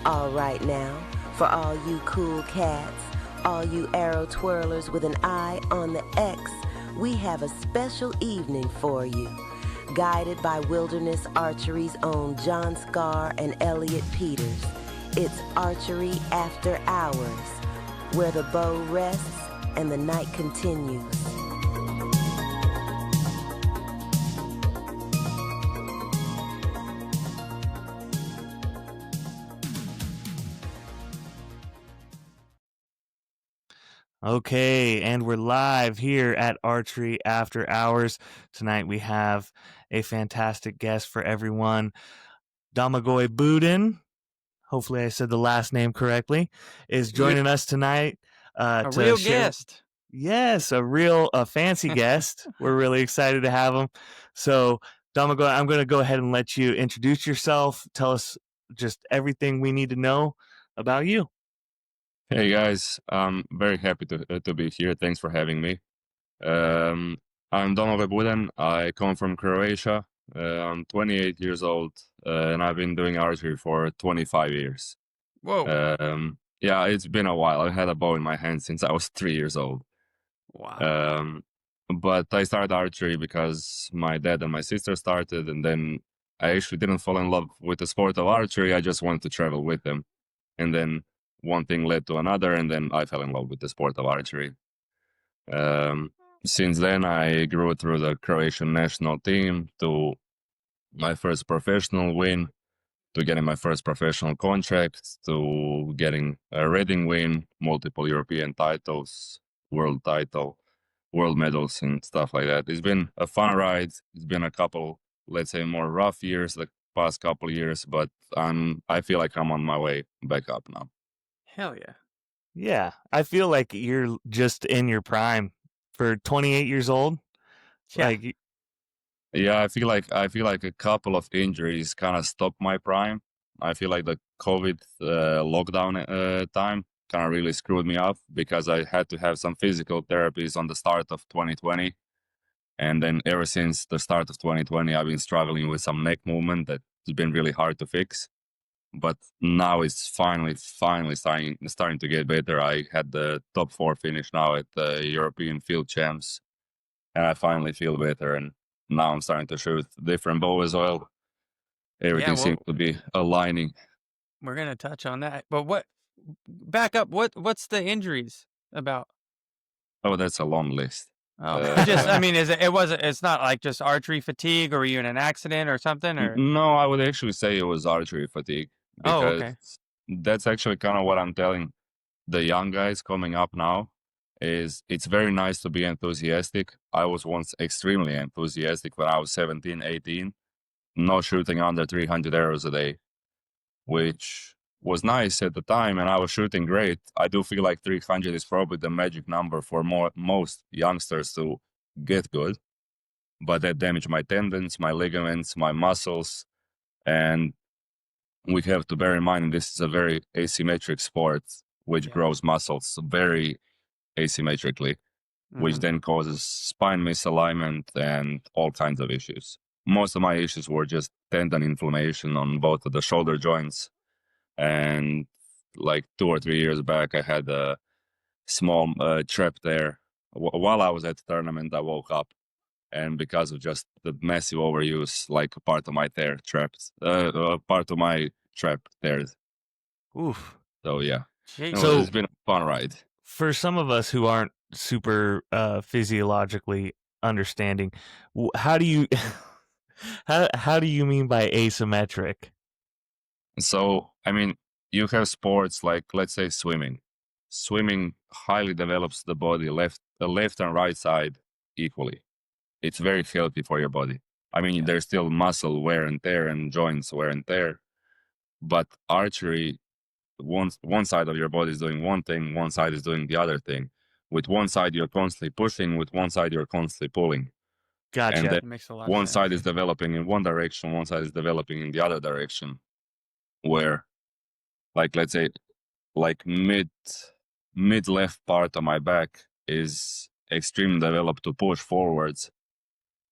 All right now, for all you cool cats, all you arrow twirlers with an eye on the X, we have a special evening for you. Guided by Wilderness Archery's own John Scar and Elliot Peters, it's Archery After Hours, where the bow rests and the night continues. Okay, and we're live here at Archery After Hours. Tonight we have a fantastic guest for everyone. Domagoj Buden, hopefully I said the last name correctly, is joining us tonight. A real guest. Yes, a fancy guest. We're really excited to have him. So, Domagoj, I'm going to go ahead and let you introduce yourself. Tell us just everything we need to know about you. Hey guys, I'm very happy to be here. Thanks for having me. I'm Domagoj Buden. I come from Croatia. I'm 28 years old, and I've been doing archery for 25 years. Whoa. Yeah, it's been a while. I've had a bow in my hand since I was 3 years old. Wow. But I started archery because my dad and my sister started, and then I actually didn't fall in love with the sport of archery. I just wanted to travel with them. And then one thing led to another, and then I fell in love with the sport of archery. Since then, I grew through the Croatian national team to my first professional win, to getting my first professional contract, to getting a Reading win, multiple European titles, world title, world medals, and stuff like that. It's been a fun ride. It's been a couple, let's say, more rough years, the past couple years, but I feel like I'm on my way back up now. Hell yeah. Yeah, I feel like you're just in your prime for 28 years old. Yeah. Yeah, I feel like a couple of injuries kind of stopped my prime. I feel like the COVID lockdown time kind of really screwed me up because I had to have some physical therapies on the start of 2020. And then ever since the start of 2020, I've been struggling with some neck movement that's been really hard to fix. But now it's finally starting to get better. I had the top 4 finish now at the European Field Champs, and I finally feel better. And now I'm starting to shoot different bow as well. Everything seems to be aligning. We're gonna touch on that, but back up. What's the injuries about? Oh, that's a long list. It's not like just archery fatigue, or were you in an accident or something? Or no, I would actually say it was archery fatigue. Because that's actually kind of what I'm telling the young guys coming up now is it's very nice to be enthusiastic. I was once extremely enthusiastic when I was 17, 18, not shooting under 300 arrows a day, which was nice at the time, and I was shooting great. I do feel like 300 is probably the magic number for most youngsters to get good, but that damaged my tendons, my ligaments, my muscles, and we have to bear in mind this is a very asymmetric sport, which grows muscles very asymmetrically, which then causes spine misalignment and all kinds of issues. Most of my issues were just tendon inflammation on both of the shoulder joints. And like 2 or 3 years back, I had a small trap there. While I was at the tournament, I woke up. And because of just the massive overuse, like part of my trap tears. Oof. So yeah. So it's been a fun ride. For some of us who aren't super physiologically understanding, how do you how do you mean by asymmetric? So I mean, you have sports like, let's say, swimming. Swimming highly develops the body, the left and right side equally. It's very healthy for your body. I mean, there's still muscle wear and tear and joints wear and tear, but archery, one side of your body is doing one thing, one side is doing the other thing. With one side, you're constantly pushing. With one side, you're constantly pulling. Gotcha. And that makes a lot of one sense. side is developing in one direction, one side is developing in the other direction. Where, like, let's say, like mid left part of my back is extremely developed to push forwards.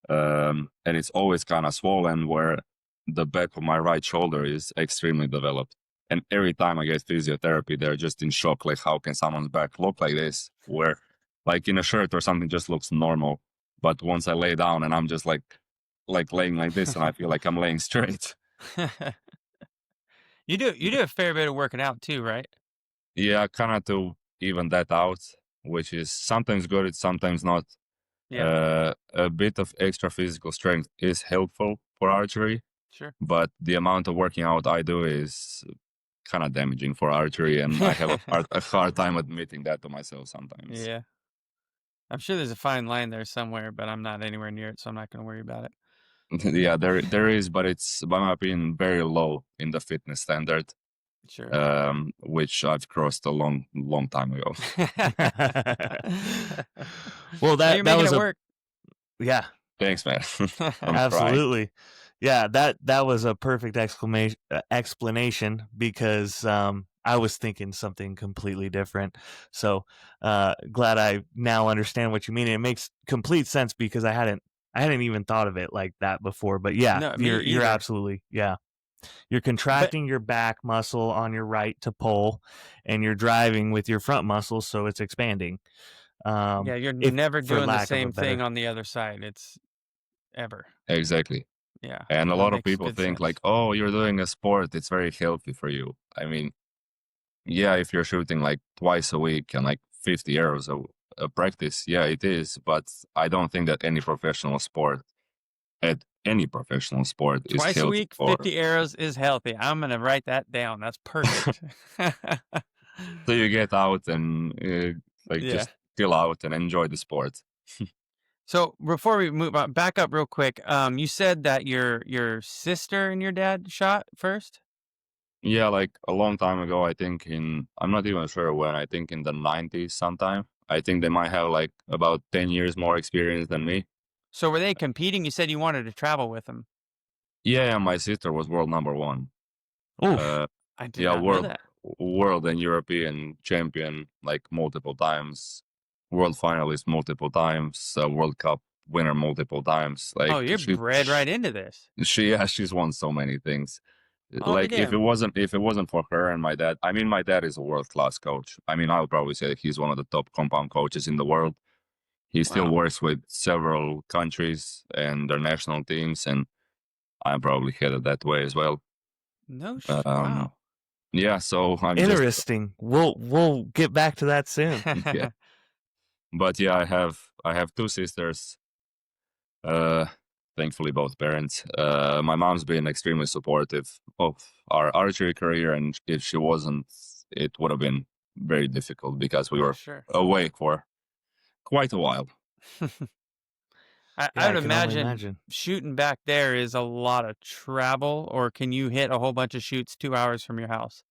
And it's always kind of swollen, where the back of my right shoulder is extremely developed. And every time I get physiotherapy, they're just in shock. Like, how can someone's back look like this? Where, like, in a shirt or something just looks normal. But once I lay down and I'm just like laying like this, and I feel like I'm laying straight. You do a fair bit of working out too, right? Yeah, kind of to even that out, which is sometimes good, it's sometimes not. Yeah. A bit of extra physical strength is helpful for archery, Sure. but the amount of working out I do is kind of damaging for archery, and I have a hard time admitting that to myself sometimes. Yeah. I'm sure there's a fine line there somewhere, but I'm not anywhere near it, so I'm not going to worry about it. Yeah, there is, but it's, by my opinion, very low in the fitness standard, Sure. which I've crossed a long time ago. Well, Well, you're that making was it a work. Yeah, Thanks, man. I'm trying. absolutely. Yeah, that was a perfect explanation because I was thinking something completely different. So glad I now understand what you mean. It makes complete sense because I hadn't even thought of it like that before. But yeah, No, me you're either. absolutely, yeah. You're contracting your back muscle on your right to pull, and you're driving with your front muscle, so it's expanding. Yeah, you're never for doing the lack of a same thing better. on the other side. It's ever. Exactly. Yeah. And a That lot of makes people good think sense. like, oh, you're doing a sport, it's very healthy for you. I mean, yeah, if you're shooting like twice a week and like 50 arrows a practice, yeah, it is. But I don't think that any professional sport is Twice a healthy week, for. 50 arrows is healthy. I'm going to write that down. That's perfect. So you get out and like Yeah. just chill out and enjoy the sport. So before we move on, back up real quick. You said that your sister and your dad shot first? Yeah, like a long time ago, I think I'm not even sure when, I think in the 90s sometime. I think they might have like about 10 years more experience than me. So were they competing? You said you wanted to travel with them. Yeah, my sister was world number one. Oof. I did Yeah, not know that. world and European champion like multiple times, world finalist multiple times, World Cup winner multiple times. Like Oh, you're bred right into this. she's won so many things. I'll be Like if it damned. wasn't for her and my dad, I mean, my dad is a world class coach. I mean, I would probably say that he's one of the top compound coaches in the world. He still Wow. works with several countries and their national teams, and I'm probably headed that way as well. Wow. Yeah, so I'm Interesting. We'll get back to that soon. yeah. But yeah, I have two sisters. Thankfully, both parents. My mom's been extremely supportive of our archery career, and if she wasn't, it would have been very difficult because we were Sure. away for quite a while. I Yeah, would I can only imagine imagine. shooting back there is a lot of travel, or can you hit a whole bunch of shoots 2 hours from your house?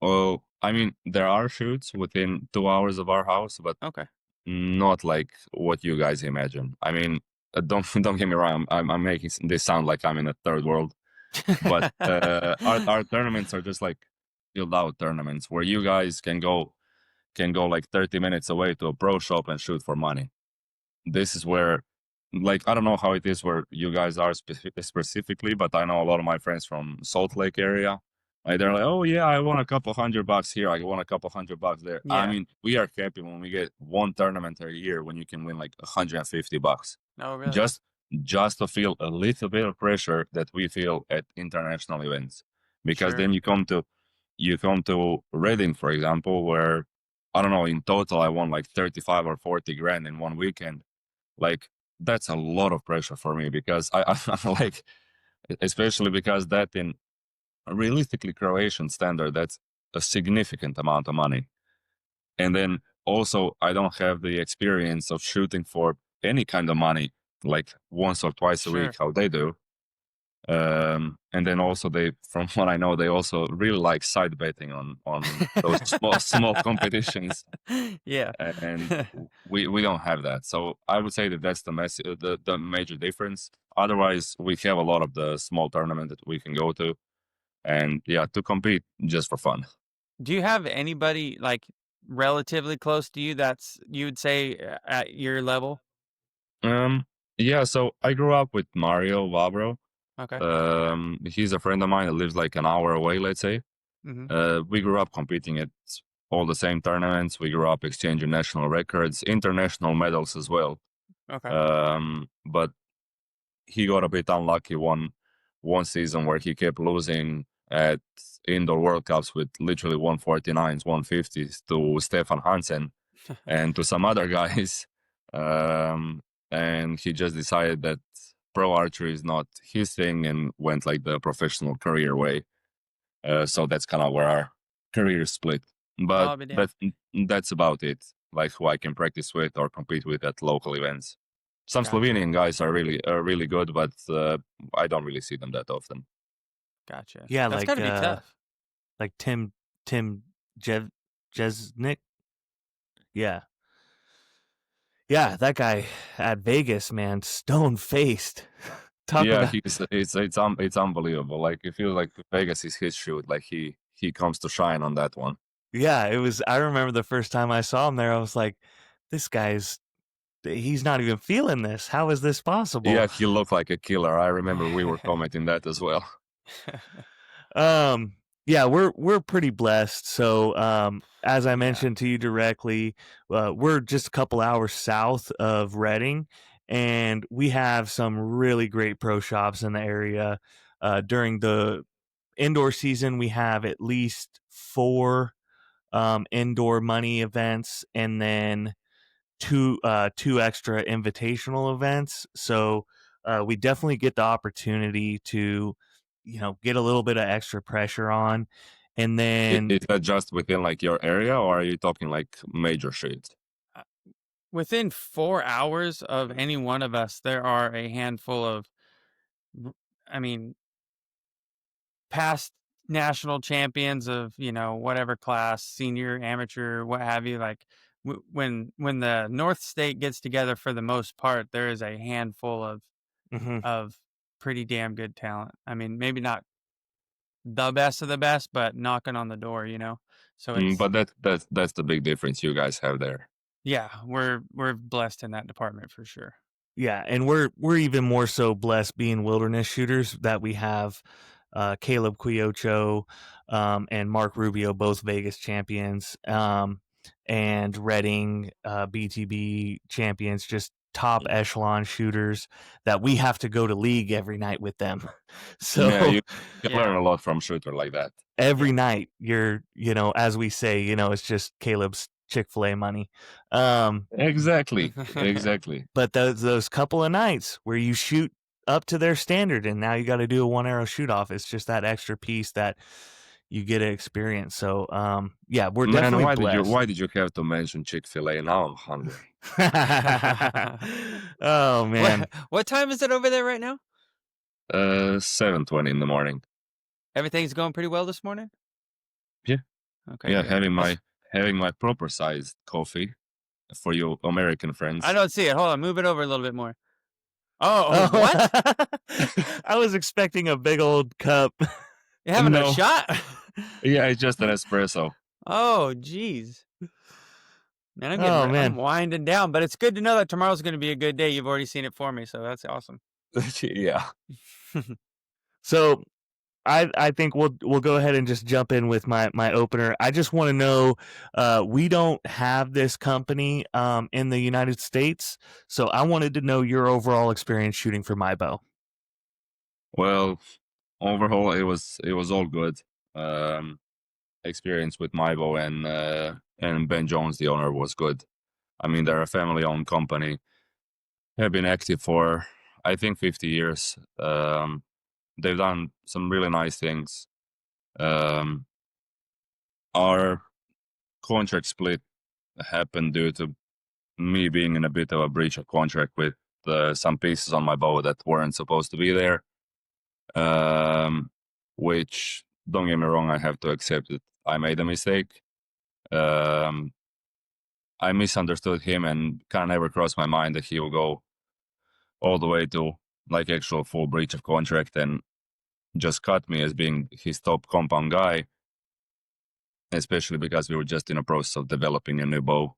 Oh, I mean, there are shoots within 2 hours of our house, but Okay. not like what you guys imagine. I mean, don't get me wrong. I'm making this sound like I'm in a third world, but our tournaments are just like filled out tournaments where you guys can go like 30 minutes away to a pro shop and shoot for money. This is where, like, I don't know how it is where you guys are specifically, but I know a lot of my friends from Salt Lake area. Like, they're like, oh yeah, I won a couple $100 here. I won a couple $100 there. I Yeah. mean, we are happy when we get one tournament a year when you can win like $150. Oh, really? Just to feel a little bit of pressure that we feel at international events, because Sure. then you come to Reading, for example, where I don't know, in total I won like 35 or 40 grand in one weekend. Like, that's a lot of pressure for me because I like, especially because that in realistically Croatian standard, that's a significant amount of money. And then also I don't have the experience of shooting for any kind of money, like once or twice a Sure. week, how they do. And then also they, from what I know, they also really like side betting on those small competitions. Yeah. And we don't have that. So I would say that that's the major difference. Otherwise, we have a lot of the small tournament that we can go to, and yeah, to compete just for fun. Do you have anybody like relatively close to you that's you would say at your level? Yeah. So I grew up with Mario Vabro. Okay. He's a friend of mine that lives like an hour away, let's say. We grew up competing at all the same tournaments. We grew up exchanging national records, international medals as well. Okay. But he got a bit unlucky one season where he kept losing at indoor World Cups with literally 149s, 150s to Stefan Hansen and to some other guys. And he just decided that pro archery is not his thing and went like the professional career way. So that's kind of where our careers split. But that's about it, like who I can practice with or compete with at local events. Some Slovenian guys are really good, but I don't really see them that often. Gotcha. Yeah, that's gotta be tough. Like Tim Jesnik. Yeah, that guy at Vegas, man, stone faced. It's unbelievable. Like it feels like Vegas is his shoot. Like he comes to shine on that one. Yeah, it was. I remember the first time I saw him there, I was like, this guy's. He's not even feeling this. How is this possible? Yeah, he looked like a killer. I remember we were commenting that as well. Yeah, we're pretty blessed. So, as I mentioned to you directly, we're just a couple hours south of Reading, and we have some really great pro shops in the area. During the indoor season, we have at least 4 indoor money events, and then two extra invitational events. So we definitely get the opportunity to, get a little bit of extra pressure on. And then is that just within like your area, or are you talking like major streets? Within 4 hours of any one of us, there are a handful of, past national champions of, whatever class, senior, amateur, what have you. Like when the North State gets together, for the most part, there is a handful of pretty damn good talent. I mean, maybe not the best of the best, but knocking on the door, So it's, but that's the big difference you guys have there. Yeah, we're blessed in that department for sure. Yeah, and we're even more so blessed being wilderness shooters that we have Caleb Quiocho and Mark Rubio, both Vegas champions, and Reading BTB champions, just top echelon shooters that we have to go to league every night with them. So you learn a lot from shooter like that. Every night you're, as we say, it's just Caleb's Chick-fil-A money. Exactly. But those couple of nights where you shoot up to their standard and now you got to do a 1-arrow shoot off, it's just that extra piece that you get to experience. So yeah, we're definitely blessed. Why did you have to mention Chick-fil-A? Now I'm hungry. Oh man. What time is it over there right now? 7:20 in the morning. Everything's going pretty well this morning? Yeah. Okay. Yeah, having my proper sized coffee for you American friends. I don't see it. Hold on, move it over a little bit more. Oh. What? I was expecting a big old cup. You having a shot? Yeah, it's just an espresso. Oh, geez. Man, I'm winding down, but it's good to know that tomorrow's going to be a good day. You've already seen it for me, so that's awesome. Yeah. So I think we'll go ahead and just jump in with my opener. I just want to know, we don't have this company in the United States, so I wanted to know your overall experience shooting for my bow. Well, overall it was all good. Experience with my bow and Ben Jones, the owner, was good. I mean, they're a family-owned company. Have been active for I think 50 years. They've done some really nice things. Our contract split happened due to me being in a bit of a breach of contract with some pieces on my bow that weren't supposed to be there. Which, don't get me wrong, I have to accept it. I made a mistake. I misunderstood him and kind of never crossed my mind that he will go all the way to like actual full breach of contract and just cut me as being his top compound guy, especially because we were just in a process of developing a new bow,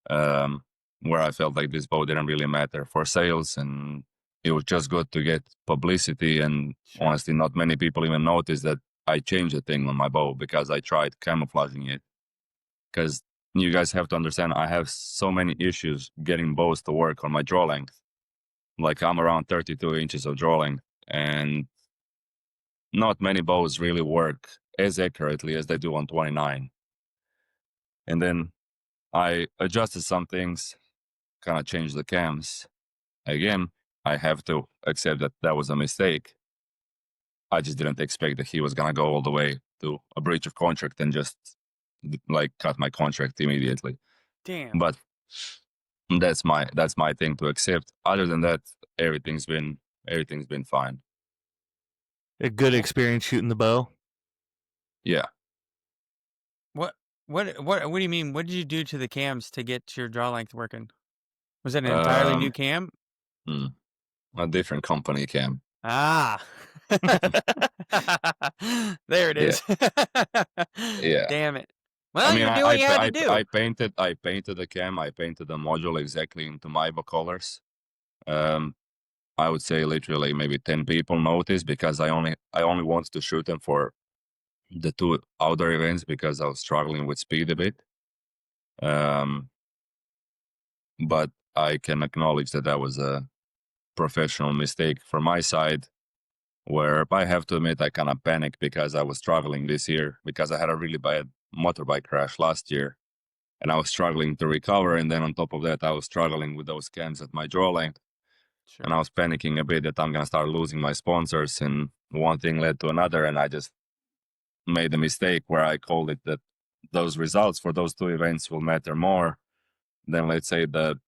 where I felt like this bow didn't really matter for sales and it was just good to get publicity. And honestly, not many people even noticed that I changed the thing on my bow because I tried camouflaging it. Because you guys have to understand, I have so many issues getting bows to work on my draw length. Like I'm around 32 inches of draw length, and not many bows really work as accurately as they do on 29. And then I adjusted some things, kind of changed the cams. Again, I have to accept that that was a mistake. I just didn't expect that he was gonna go all the way to a breach of contract and just like cut my contract immediately. Damn. But that's my thing to accept. Other than that, everything's been fine. A good experience shooting the bow. Yeah. What do you mean? What did you do to the cams to get your draw length working? Was it an entirely new cam? A different company cam. Ah. There it is. Yeah. Damn it. Well, you're doing what you had to do. I painted the cam. I painted the module exactly into my colors. I would say literally maybe 10 people noticed because I only wanted to shoot them for the 2 outdoor events because I was struggling with speed a bit. But I can acknowledge that was a professional mistake from my side, where I have to admit I kind of panicked because I was struggling this year because I had a really bad motorbike crash last year and I was struggling to recover. And then on top of that, I was struggling with those cams at my draw length. Sure. And I was panicking a bit that I'm going to start losing my sponsors, and one thing led to another. And I just made a mistake where I called it that those results for those 2 events will matter more than, let's say, the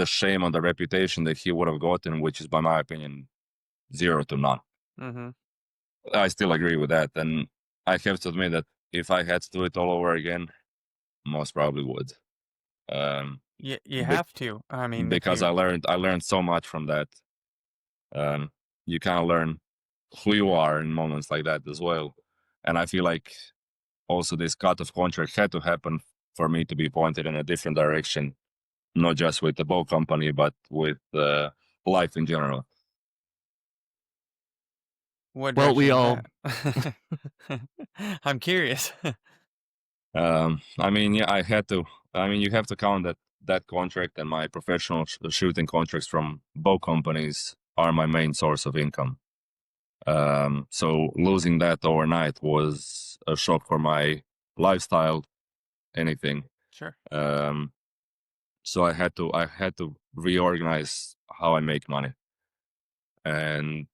shame on the reputation that he would have gotten, which is, by my opinion, 0 to none. Mm-hmm. I still agree with that. And I have to admit that if I had to do it all over again, most probably would. You have to. I mean, because I learned so much from that. You kind of learn who you are in moments like that as well. And I feel like also this cut of contract had to happen for me to be pointed in a different direction, not just with the bow company, but with life in general. What direction we all I'm curious. I mean, yeah, I had to. I mean, you have to count that contract and my professional shooting contracts from bow companies are my main source of income. So losing that overnight was a shock for my lifestyle, anything. Sure. So I had to reorganize how I make money, and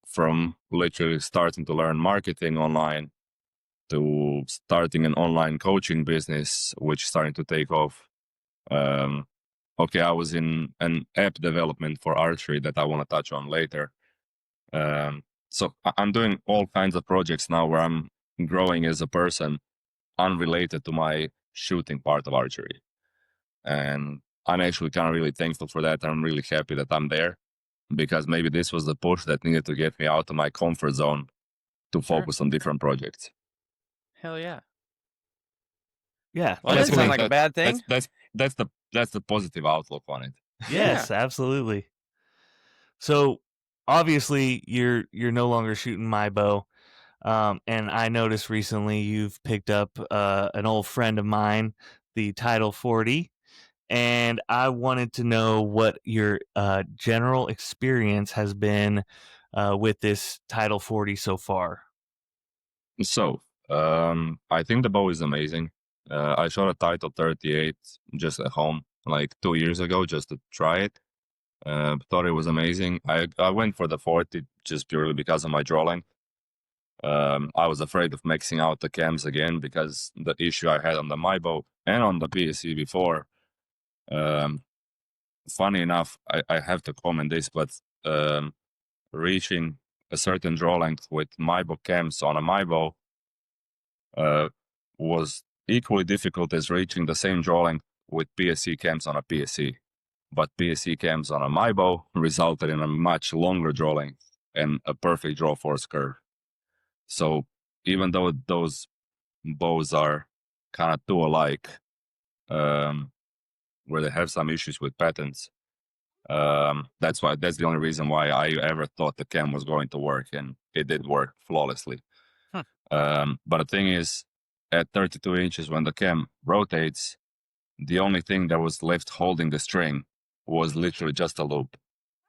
from literally starting to learn marketing online to starting an online coaching business, which is starting to take off. Okay, I was in an app development for archery that I want to touch on later. So I'm doing all kinds of projects now where I'm growing as a person unrelated to my shooting part of archery. And I'm actually kind of really thankful for that. I'm really happy that I'm there because maybe this was the push that needed to get me out of my comfort zone to focus on different projects. Hell yeah. Yeah. Well, that doesn't sound like a bad thing. That's the positive outlook on it. Yes, absolutely. So obviously you're no longer shooting my bow. And I noticed recently you've picked up an old friend of mine, the Title 40. And I wanted to know what your general experience has been with this Title 40 so far. So, I think the bow is amazing. I shot a Title 38 just at home like 2 years ago just to try it. Thought it was amazing. I went for the 40 just purely because of my draw length. I was afraid of maxing out the cams again because the issue I had on the my bow and on the PSC before. Funny enough, I have to comment this, but reaching a certain draw length with my bow cams on a my bow was equally difficult as reaching the same draw length with PSC cams on a PSC. But PSC cams on a my bow resulted in a much longer draw length and a perfect draw force curve. So even though those bows are kind of two alike, where they have some issues with patents, that's the only reason why I ever thought the cam was going to work, and it did work flawlessly. But the thing is, at 32 inches, when the cam rotates, the only thing that was left holding the string was literally just a loop.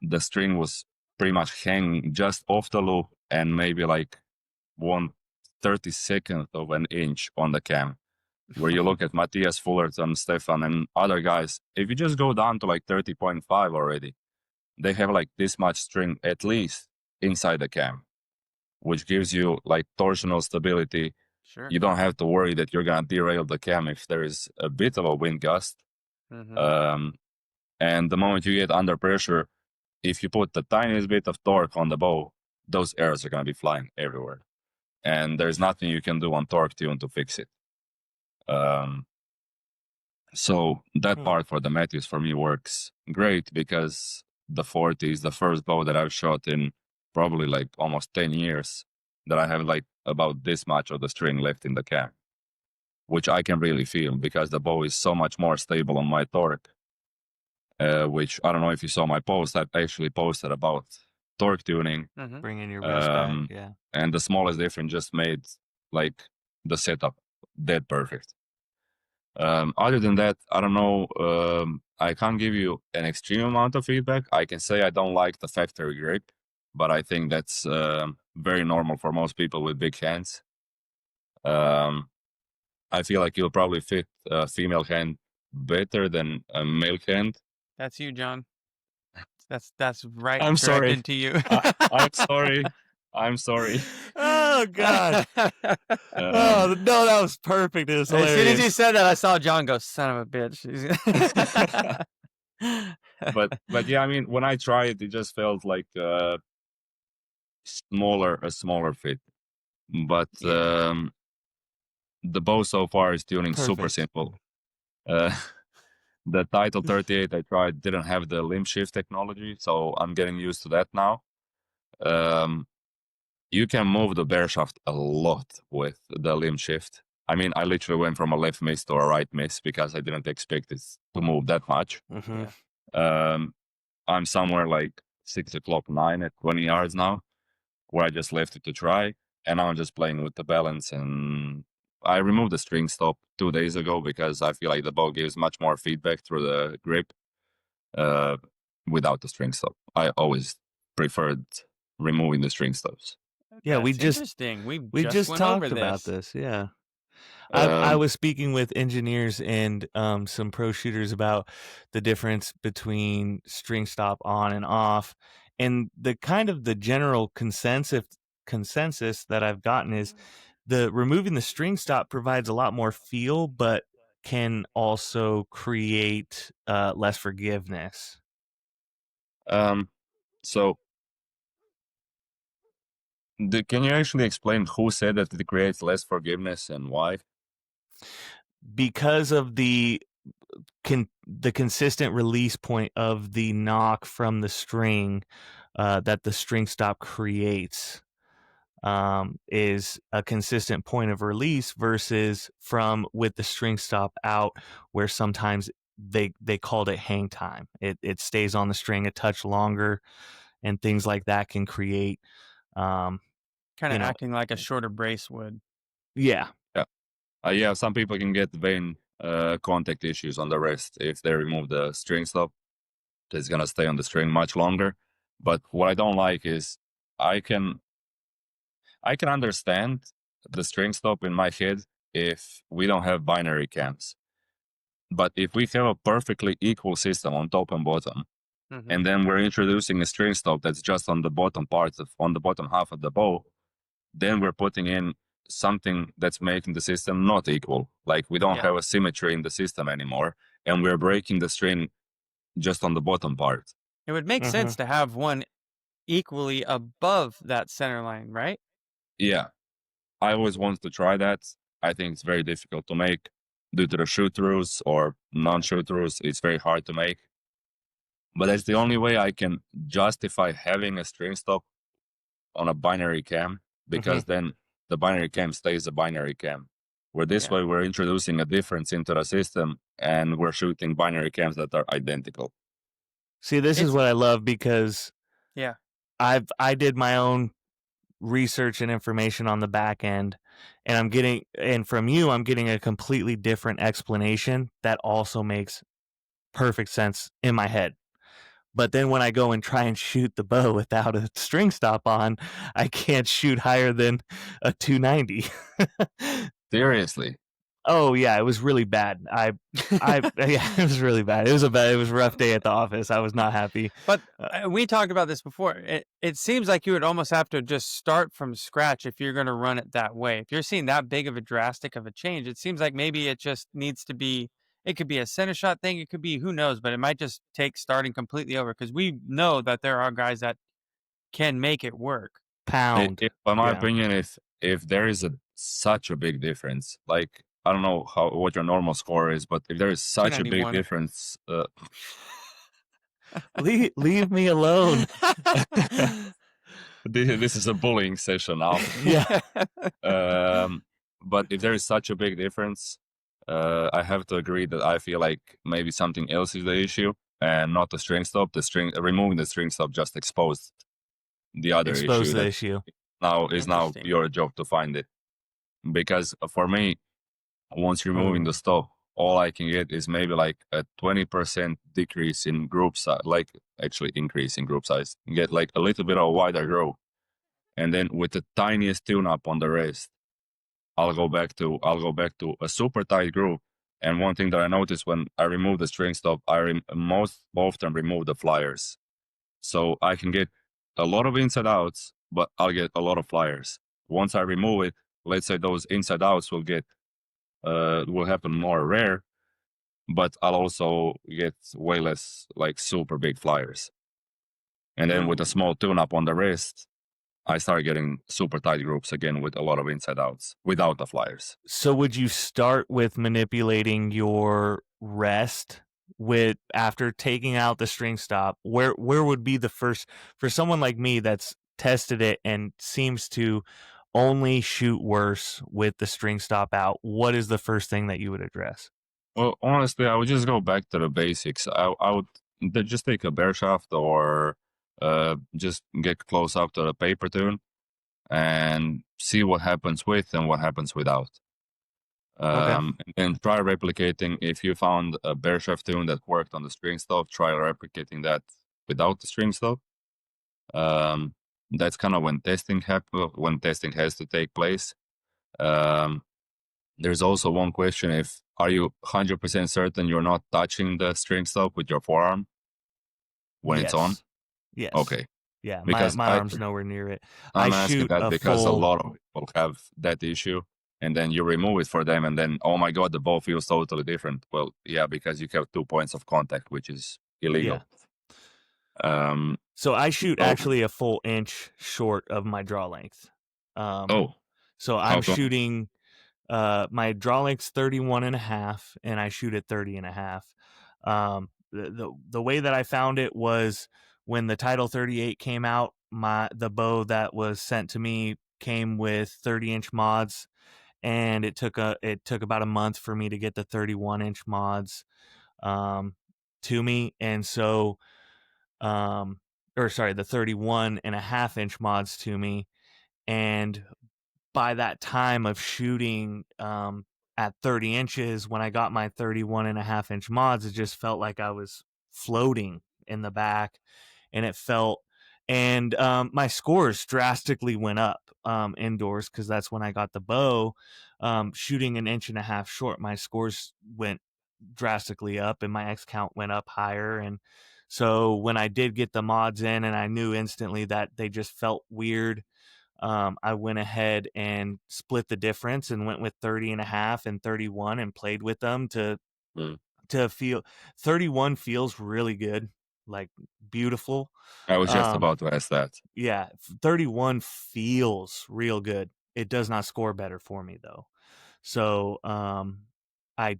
The string was pretty much hanging just off the loop and maybe like 1/32 of an inch on the cam. Where you look at Matthias Fullerton, Stefan, and other guys, if you just go down to like 30.5 already, they have like this much string at least inside the cam, which gives you like torsional stability. Sure. You don't have to worry that you're going to derail the cam if there is a bit of a wind gust. And the moment you get under pressure, if you put the tiniest bit of torque on the bow, those arrows are going to be flying everywhere. And there's nothing you can do on torque tune to fix it. So that part for the Matthews for me works great because the 40 is the first bow that I've shot in probably like almost 10 years that I have like about this much of the string left in the cam, which I can really feel because the bow is so much more stable on my torque, which I don't know if you saw my post. I actually posted about torque tuning. Bringing your wrist back, yeah. And the smallest difference just made like the setup dead perfect. Other than that, I don't know. I can't give you an extreme amount of feedback. I can say I don't like the factory grip, but I think that's very normal for most people with big hands. I feel like you'll probably fit a female hand better than a male hand. That's you, John. That's right. I'm sorry. To you. I'm sorry. I'm sorry. Oh God. Oh no, that was perfect. It was hilarious. As soon as you said that, I saw John go, "Son of a bitch." but yeah, I mean, when I tried it just felt like a smaller fit. But the bow so far is tuning super simple. The Title 38 I tried didn't have the limb shift technology, so I'm getting used to that now. You can move the bear shaft a lot with the limb shift. I mean, I literally went from a left miss to a right miss because I didn't expect it to move that much. I'm somewhere like 6 o'clock 9 at 20 yards now, where I just left it to try, and now I'm just playing with the balance. And I removed the string stop 2 days ago because I feel like the bow gives much more feedback through the grip without the string stop. I always preferred removing the string stops. Yeah, we just talked about this. Yeah, I was speaking with engineers and some pro shooters about the difference between string stop on and off, and the general consensus that I've gotten is the removing the string stop provides a lot more feel, but can also create less forgiveness. So. Can you actually explain who said that it creates less forgiveness and why? Because of the consistent release point of the knock from the string that the string stop creates is a consistent point of release versus from with the string stop out, where sometimes they called it hang time. It stays on the string a touch longer, and things like that can create kind of acting like a shorter brace would. Yeah. Some people can get vein contact issues on the wrist if they remove the string stop. It's gonna stay on the string much longer. But what I don't like is I can understand the string stop in my head if we don't have binary cams. But if we have a perfectly equal system on top and bottom, and then we're introducing a string stop that's just on the bottom on the bottom half of the bow, then we're putting in something that's making the system not equal. Like we don't have a symmetry in the system anymore, and we're breaking the string just on the bottom part. It would make sense to have one equally above that center line, right? Yeah. I always wanted to try that. I think it's very difficult to make due to the shoot-throughs or non-shoot-throughs. It's very hard to make. But that's the only way I can justify having a string stop on a binary cam, because then the binary cam stays a binary cam. Where this way we're introducing a difference into the system and we're shooting binary cams that are identical. See, this is what I love, because I did my own research and information on the back end, and from you, I'm getting a completely different explanation that also makes perfect sense in my head. But then when I go and try and shoot the bow without a string stop on, I can't shoot higher than a 290. Seriously? Oh yeah, it was really bad. Yeah, it was really bad. It was a rough day at the office. I was not happy. But we talked about this before. It seems like you would almost have to just start from scratch if you're going to run it that way. If you're seeing that big of a drastic of a change, it seems like maybe it just needs to be. It could be a center shot thing. It could be who knows, but it might just take starting completely over because we know that there are guys that can make it work. Pound. By my opinion, if there is such a big difference, like I don't know what your normal score is, but if there is such a big difference, leave me alone. This is a bullying session now. Yeah. But if there is such a big difference, I have to agree that I feel like maybe something else is the issue and not the string stop. Removing the string stop just exposed the other issue. Now your job to find it. Because for me, once removing the stop, all I can get is maybe like a 20% decrease in group size, like actually increase in group size. You get like a little bit of a wider groove. And then with the tiniest tune-up on the wrist, I'll go back to a super tight groove. And one thing that I noticed when I remove the string stop, I most often remove the flyers. So I can get a lot of inside outs, but I'll get a lot of flyers. Once I remove it, let's say those inside outs will happen more rare, but I'll also get way less like super big flyers. And then with a small tune-up on the wrist, I start getting super tight groups again with a lot of inside outs without the flyers. So would you start with manipulating your rest after taking out the string stop? Where would be the first for someone like me that's tested it and seems to only shoot worse with the string stop out? What is the first thing that you would address? Well, honestly, I would just go back to the basics. I would just take a bear shaft or just get close up to the paper tune and see what happens with and what happens without. And try replicating. If you found a bear shaft tune that worked on the string stop, try replicating that without the string stop. That's kind of when testing has to take place. There's also one question: are you 100% certain you're not touching the string stop with your forearm when it's on? Yes. Okay. Yeah, because my arm's nowhere near it. I'm asking that because a lot of people have that issue, and then you remove it for them, and then, oh my God, the ball feels totally different. Well, yeah, because you have 2 points of contact, which is illegal. Yeah. So I shoot actually a full inch short of my draw length. So I'm shooting my draw length's 31.5, and I shoot at 30.5. The way that I found it was when the Title 38 came out, the bow that was sent to me came with 30-inch mods, and it took about a month for me to get the 31-inch mods to me, and so the 31.5-inch mods to me, and by that time of shooting at 30 inches, when I got my 31.5-inch mods, it just felt like I was floating in the back, and my scores drastically went up indoors, because that's when I got the bow. Shooting an inch and a half short, my scores went drastically up, and my X count went up higher. And so when I did get the mods in, and I knew instantly that they just felt weird, I went ahead and split the difference and went with 30.5 and 31 and played with them to feel 31 feels really good, like beautiful. I was just about to ask that. Yeah, 31 feels real good. It does not score better for me though. So I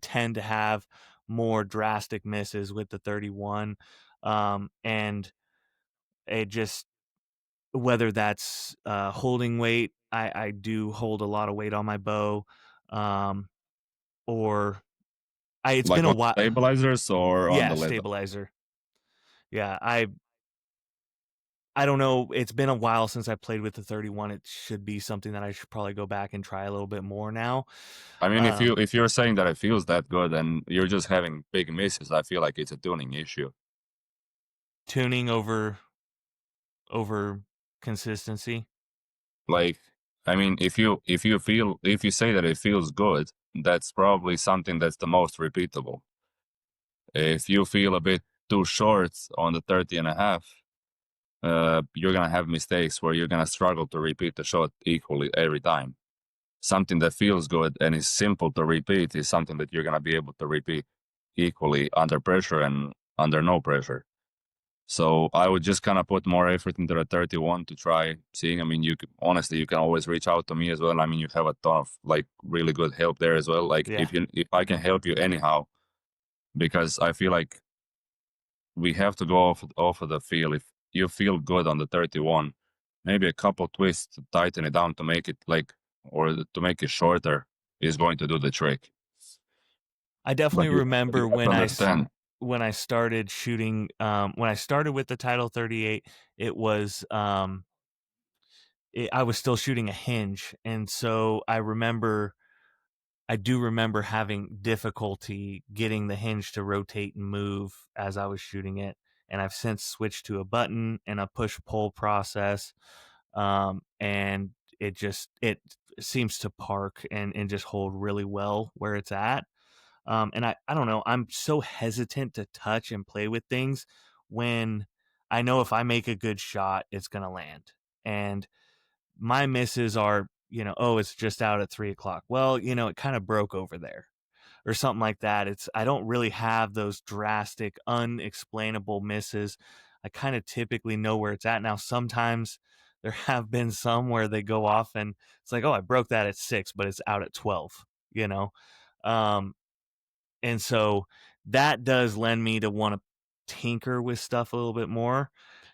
tend to have more drastic misses with the 31, and it just, whether that's holding weight, I do hold a lot of weight on my bow, or it's like been a while. Stabilizers or on the leather? Stabilizer. Yeah, I don't know. It's been a while since I played with the 31. It should be something that I should probably go back and try a little bit more now. I mean, if you're saying that it feels that good and you're just having big misses, I feel like it's a tuning issue. Tuning over consistency. Like, I mean, if you say that it feels good, that's probably something that's the most repeatable. If you feel a bit too short on the 30 and a half, you're gonna have mistakes where you're gonna struggle to repeat the shot equally every time. Something that feels good and is simple to repeat is something that you're gonna be able to repeat equally under pressure and under no pressure. So I would just kind of put more effort into the 31 to try seeing. I mean, honestly, you can always reach out to me as well. I mean, you have a ton of like really good help there as well. Like Yeah. if I can help you anyhow, because I feel like we have to go off of the feel. If you feel good on the 31, maybe a couple twists to tighten it down to make it or to make it shorter is going to do the trick. I definitely remember when I started shooting, when I started with the Title 38, it was, I was still shooting a hinge. And so I do remember having difficulty getting the hinge to rotate and move as I was shooting it. And I've since switched to a button and a push-pull process. And it seems to park and just hold really well where it's at. And I don't know, I'm so hesitant to touch and play with things when I know if I make a good shot, it's going to land. And my misses are, oh, it's just out at 3:00. Well, it kind of broke over there or something like that. I don't really have those drastic, unexplainable misses. I kind of typically know where it's at. Now, sometimes there have been some where they go off and it's like, oh, I broke that at 6, but it's out at 12, and so that does lend me to want to tinker with stuff a little bit more.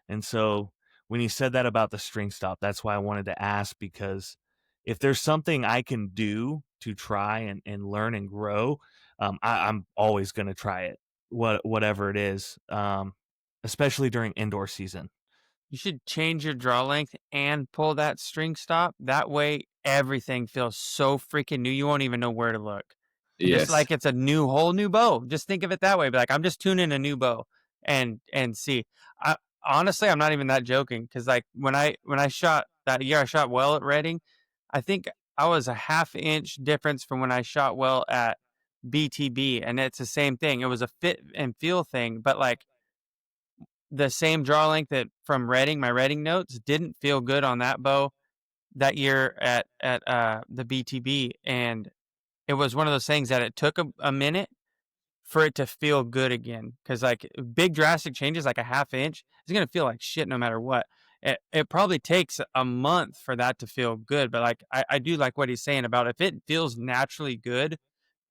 And so when you said that about the string stop, that's why I wanted to ask, because if there's something I can do to try and learn and grow, I'm always going to try it, whatever it is, especially during indoor season. You should change your draw length and pull that string stop. That way, everything feels so freaking new. You won't even know where to look. Yes. Just like it's a whole new bow. Just think of it that way. Be like, I'm just tuning a new bow and see. Honestly, I'm not even that joking, because like when I shot that year, I shot well at Reading. I think I was a 1/2 inch difference from when I shot well at BTB, and it's the same thing. It was a fit and feel thing, but like the same draw length that from Reading, my Reading notes didn't feel good on that bow that year at the BTB, and it was one of those things that it took a minute for it to feel good again, because like big drastic changes like a 1/2 inch is going to feel like shit no matter what. It probably takes a month for that to feel good, but like I do like what he's saying about if it feels naturally good,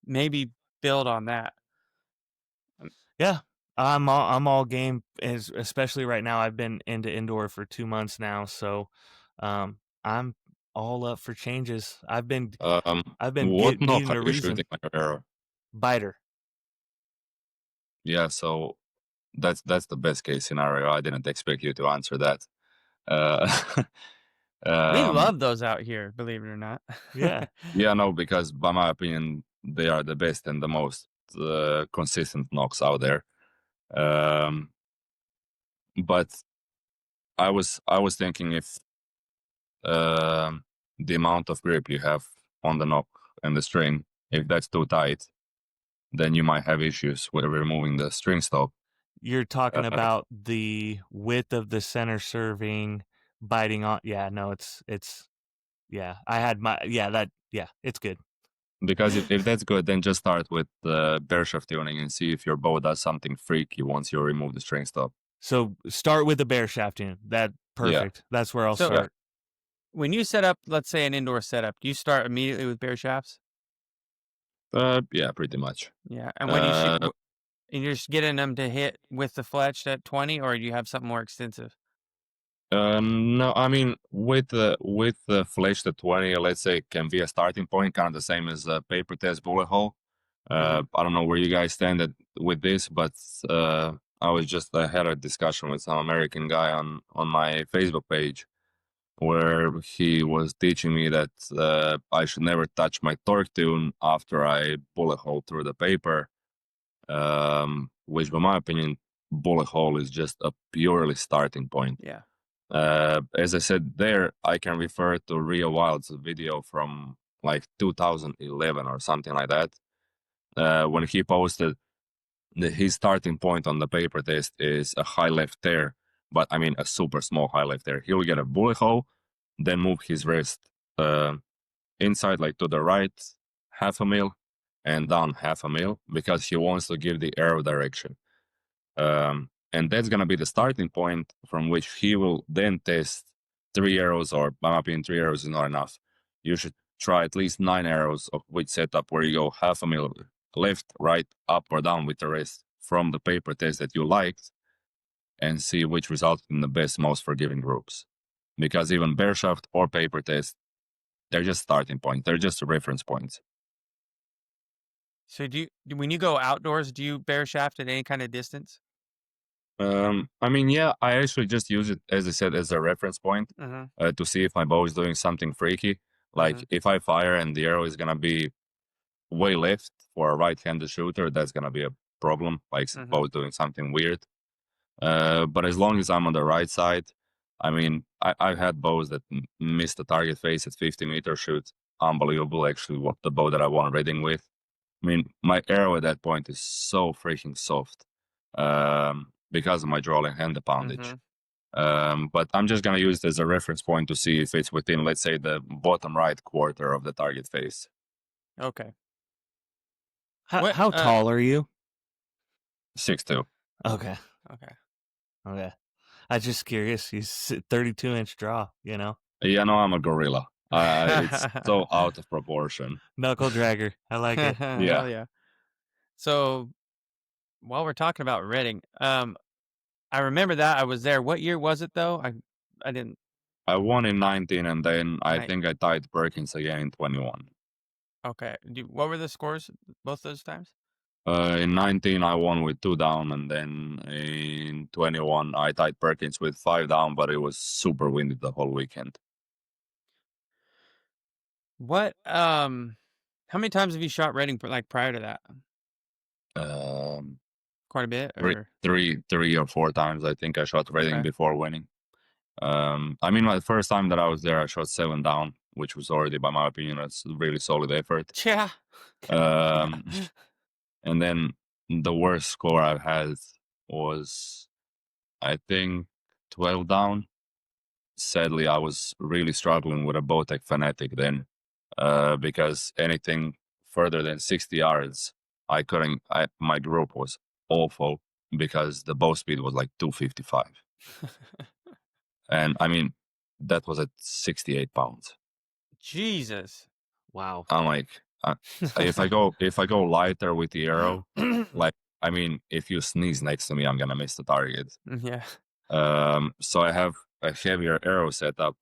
maybe build on that. Yeah, I'm all game, especially right now. I've been into indoor for 2 months now, so I'm all up for changes. I've been what needing a are you reason. shooting on your arrow? Biter. Yeah, so that's the best case scenario. I didn't expect you to answer that. We love those out here, believe it or not. Yeah. Yeah, no, because by my opinion, they are the best and the most consistent nocks out there. But I was thinking if the amount of grip you have on the knock and the string, if that's too tight, then you might have issues with removing the string stop. You're talking about the width of the center serving biting on. Yeah, no, it's yeah. I had it's good. Because if that's good, then just start with the bear shaft tuning and see if your bow does something freaky once you remove the string stop. So start with the bear shaft tune. Perfect. Yeah. That's where I'll start. When you set up, let's say an indoor setup, do you start immediately with bear shafts? Yeah, pretty much. Yeah, and when you shoot, and you're just getting them to hit with the fletched at 20, or do you have something more extensive? No, I mean with the fletched at 20, let's say, can be a starting point, kind of the same as a paper test bullet hole. I don't know where you guys stand with this, but I had a discussion with some American guy on my Facebook page where he was teaching me that I should never touch my torque tune after I bullet hole through the paper, which, by my opinion, bullet hole is just a purely starting point. Yeah. As I said there, I can refer to Rio Wild's video from like 2011 or something like that, when he posted his starting point on the paper test is a high left tear, but I mean a super small high left tear. He will get a bullet hole, then move his wrist inside, like to the right, 0.5 mil, and down 0.5 mil, because he wants to give the arrow direction. And that's going to be the starting point from which he will then test 3 arrows, or by my opinion, 3 arrows is not enough. You should try at least 9 arrows of which setup where you go 0.5 mil left, right, up or down with the rest from the paper test that you liked, and see which resulted in the best, most forgiving groups. Because even bare shaft or paper test, they're just starting points. They're just reference points. So when you go outdoors, do you bare shaft at any kind of distance? I mean, yeah, I actually just use it, as I said, as a reference point to see if my bow is doing something freaky. Like if I fire and the arrow is going to be way left for a right-handed shooter, that's going to be a problem. Like bow is doing something weird. But as long as I'm on the right side, I mean, I've had bows that miss the target face at 50 meters, shoot unbelievable, actually, what the bow that I won reading with. I mean, my arrow at that point is so freaking soft because of my drawing and the poundage. But I'm just going to use it as a reference point to see if it's within, let's say, the bottom right quarter of the target face. Okay. How tall are you? 6'2". Okay. I'm just curious. He's 32-inch draw, you know? Yeah, no, I'm a gorilla. It's so out of proportion. Knuckle dragger. I like it. Yeah. Hell yeah. So while we're talking about Reading, I remember that I was there. What year was it though? I didn't. I won in 19, and then I think I tied Perkins again in 21. Okay. What were the scores both those times? In 19, I won with 2 down, and then in 21, I tied Perkins with 5 down, but it was super windy the whole weekend. What? How many times have you shot Reading like prior to that? Quite a bit, or 3 or 4 times. I think I shot Reading before winning. I mean, my first time that I was there, I shot 7 down, which was already, by my opinion, a really solid effort. Yeah. And then the worst score I've had was, I think, 12 down. Sadly, I was really struggling with a Bowtech Fanatic then, because anything further than 60 yards, I couldn't. My group was awful because the bow speed was like 255, and I mean that was at 68 pounds. Jesus! Wow. I'm like, if I go lighter with the arrow, like, I mean, if you sneeze next to me, I'm gonna miss the target. Yeah. So I have a heavier arrow setup,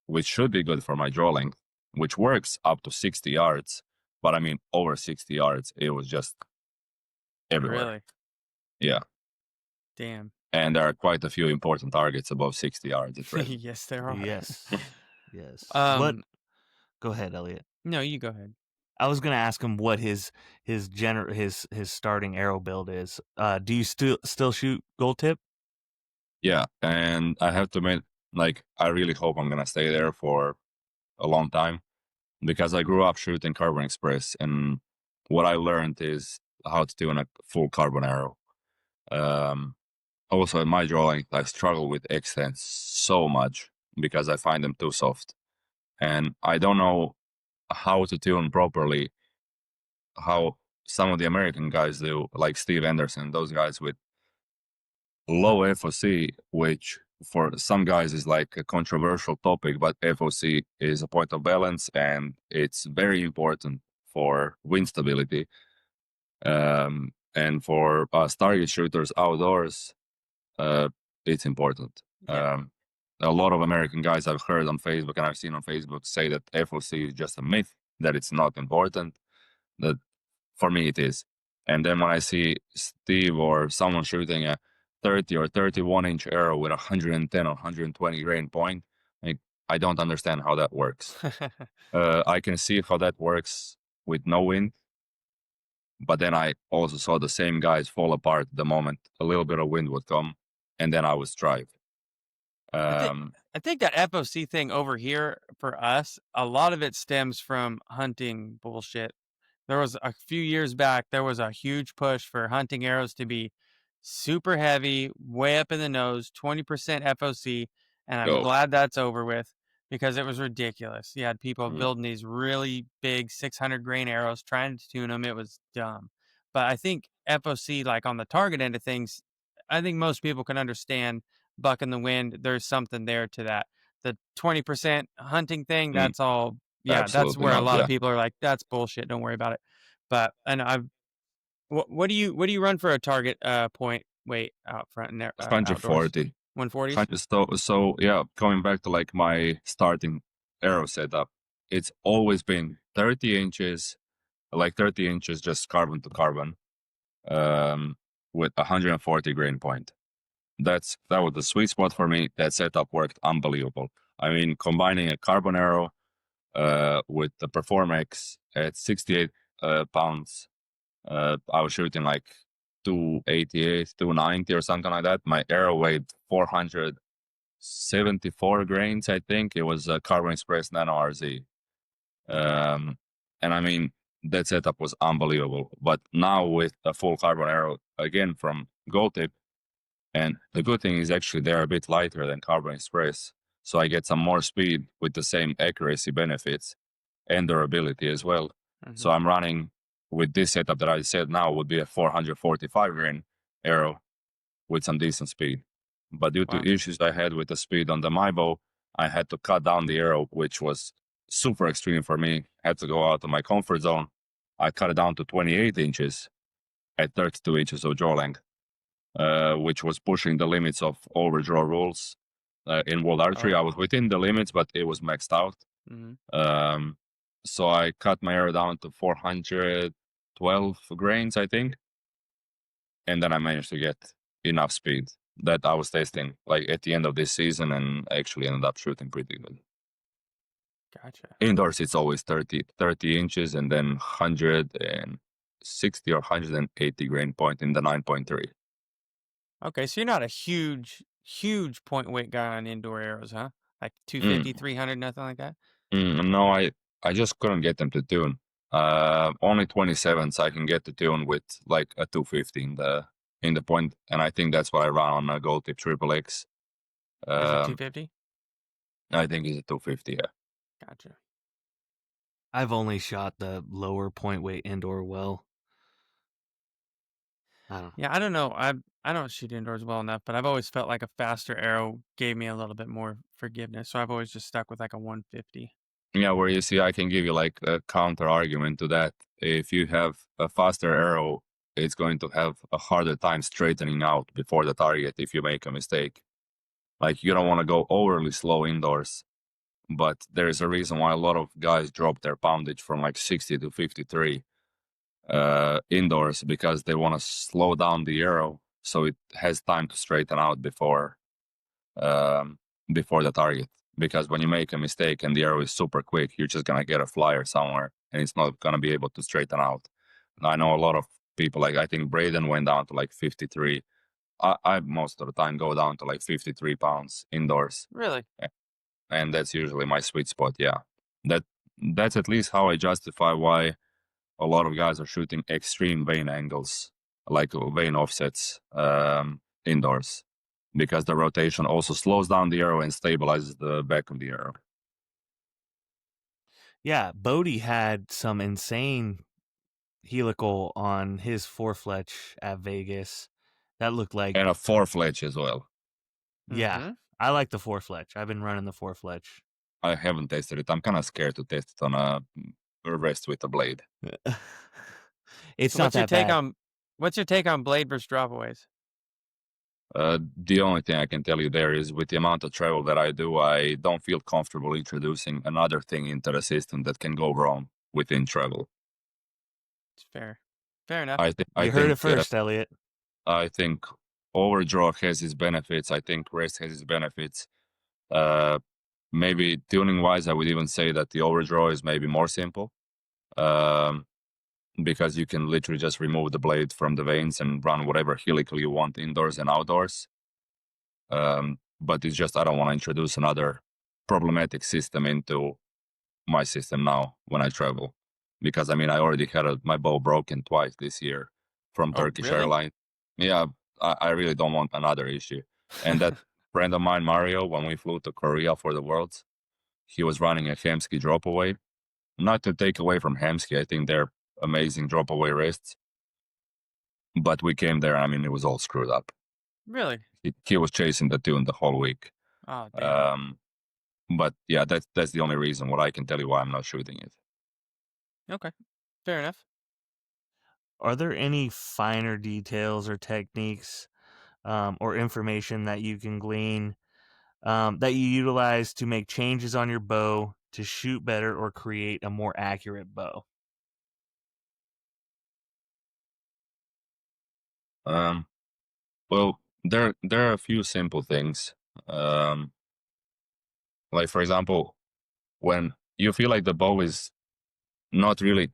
which should be good for my draw length, which works up to 60 yards. But I mean, over 60 yards, it was just everywhere. Really? Yeah. Damn. And there are quite a few important targets above 60 yards. Yes, there are. Yes. What? Go ahead, Elliot. No, you go ahead. I was gonna ask him what his starting arrow build is. Do you still shoot gold tip? Yeah, and I have to admit, like, I really hope I'm gonna stay there for a long time, because I grew up shooting Carbon Express, and what I learned is how to tune a full carbon arrow. Also, in my drawing, I struggle with extents so much because I find them too soft, and I don't know how to tune properly how some of the American guys do, like Steve Anderson, those guys with low FOC, which for some guys is like a controversial topic, but FOC is a point of balance and it's very important for wind stability. And for us target shooters outdoors, it's important. Yeah. A lot of American guys I've heard on Facebook and I've seen on Facebook say that FOC is just a myth, that it's not important. That for me it is. And then when I see Steve or someone shooting a 30 or 31 inch arrow with 110 or 120 grain point, like, I don't understand how that works. I can see how that works with no wind, but then I also saw the same guys fall apart the moment a little bit of wind would come, and then I would strive. I think that FOC thing over here for us, a lot of it stems from hunting bullshit. There was a few years back, there was a huge push for hunting arrows to be super heavy, way up in the nose, 20% FOC, and I'm glad that's over with because it was ridiculous. You had people building these really big 600 grain arrows trying to tune them. It was dumb. But I think FOC, like on the target end of things, I think most people can understand bucking the wind. There's something there to that. The 20% hunting thing, that's all. Yeah, Absolutely that's where a not, lot yeah. of people are like, that's bullshit. Don't worry about it. But and I've what do you run for a target point weight out front and outdoors? 140. 140s? So yeah, coming back to like my starting arrow setup, it's always been 30 inches, like 30 inches just carbon to carbon, with 140 grain point. That was the sweet spot for me. That setup worked unbelievable. I mean, combining a carbon arrow with the Performex at 68 pounds, I was shooting like 288, 290 or something like that. My arrow weighed 474 grains, I think. It was a Carbon Express Nano RZ. And I mean, that setup was unbelievable. But now with a full carbon arrow, again from Gold Tip, and the good thing is actually they're a bit lighter than Carbon Express. So I get some more speed with the same accuracy benefits and durability as well. So I'm running with this setup that I said now would be a 445 grain arrow with some decent speed. But due to issues I had with the speed on the my bow, I had to cut down the arrow, which was super extreme for me. I had to go out of my comfort zone. I cut it down to 28 inches at 32 inches of draw length, which was pushing the limits of overdraw rules. In World Archery, I was within the limits, but it was maxed out. So I cut my arrow down to 412 grains, I think. And then I managed to get enough speed that I was testing like at the end of this season and actually ended up shooting pretty good. Gotcha. Indoors, it's always 30 inches and then 160 or 180 grain point in the 9.3. Okay, so you're not a huge point weight guy on indoor arrows, huh? Like 250, 300, nothing like that? No, I just couldn't get them to tune. Only 27s I can get to tune with like a 250 in the point, and I think that's what I run on a Gold Tip Triple X. Is it 250? I think it's a 250. Yeah. Gotcha. I've only shot the lower point weight indoor well. Yeah, I don't know. I don't shoot indoors well enough, but I've always felt like a faster arrow gave me a little bit more forgiveness. So I've always just stuck with like a 150. Yeah, where you see, I can give you like a counter argument to that. If you have a faster arrow, it's going to have a harder time straightening out before the target if you make a mistake. Like you don't want to go overly slow indoors, but there's a reason why a lot of guys drop their poundage from like 60 to 53 indoors, because they want to slow down the arrow so it has time to straighten out before the target. Because when you make a mistake and the arrow is super quick, you're just gonna get a flyer somewhere and it's not gonna be able to straighten out. And I know a lot of people, like I think Braden went down to like 53. I most of the time go down to like 53 pounds indoors. Really? And that's usually my sweet spot. Yeah, that's at least how I justify why a lot of guys are shooting extreme vane angles, like vane offsets, indoors, because the rotation also slows down the arrow and stabilizes the back of the arrow. Yeah, Bodie had some insane helical on his 4-fletch at Vegas. That looked like... And a 4-fletch as well. Yeah, I like the 4-fletch. I've been running the 4-fletch. I haven't tested it. I'm kind of scared to test it on a rest with a blade. It's not that bad. What's your take on blade versus dropaways? The only thing I can tell you there is with the amount of travel that I do, I don't feel comfortable introducing another thing into the system that can go wrong within travel. It's fair. Fair enough. You heard it first, Elliot. I think overdraw has its benefits. I think rest has its benefits. Maybe tuning wise, I would even say that the overdraw is maybe more simple, because you can literally just remove the blade from the veins and run whatever helical you want indoors and outdoors. But it's just I don't want to introduce another problematic system into my system now when I travel, because I mean I already had my bow broken twice this year from Turkish Airlines. Yeah, I really don't want another issue. And that friend of mine, Mario, when we flew to Korea for the Worlds, he was running a Hemsky drop away. Not to take away from Hemsky, I think they're amazing drop away wrists. But we came there, I mean, it was all screwed up. Really? He was chasing the tune the whole week. Oh, damn. But yeah, that's the only reason what I can tell you why I'm not shooting it. Okay, fair enough. Are there any finer details or techniques or information that you can glean that you utilize to make changes on your bow to shoot better or create a more accurate bow? Well, there are a few simple things. Like for example, when you feel like the bow is not really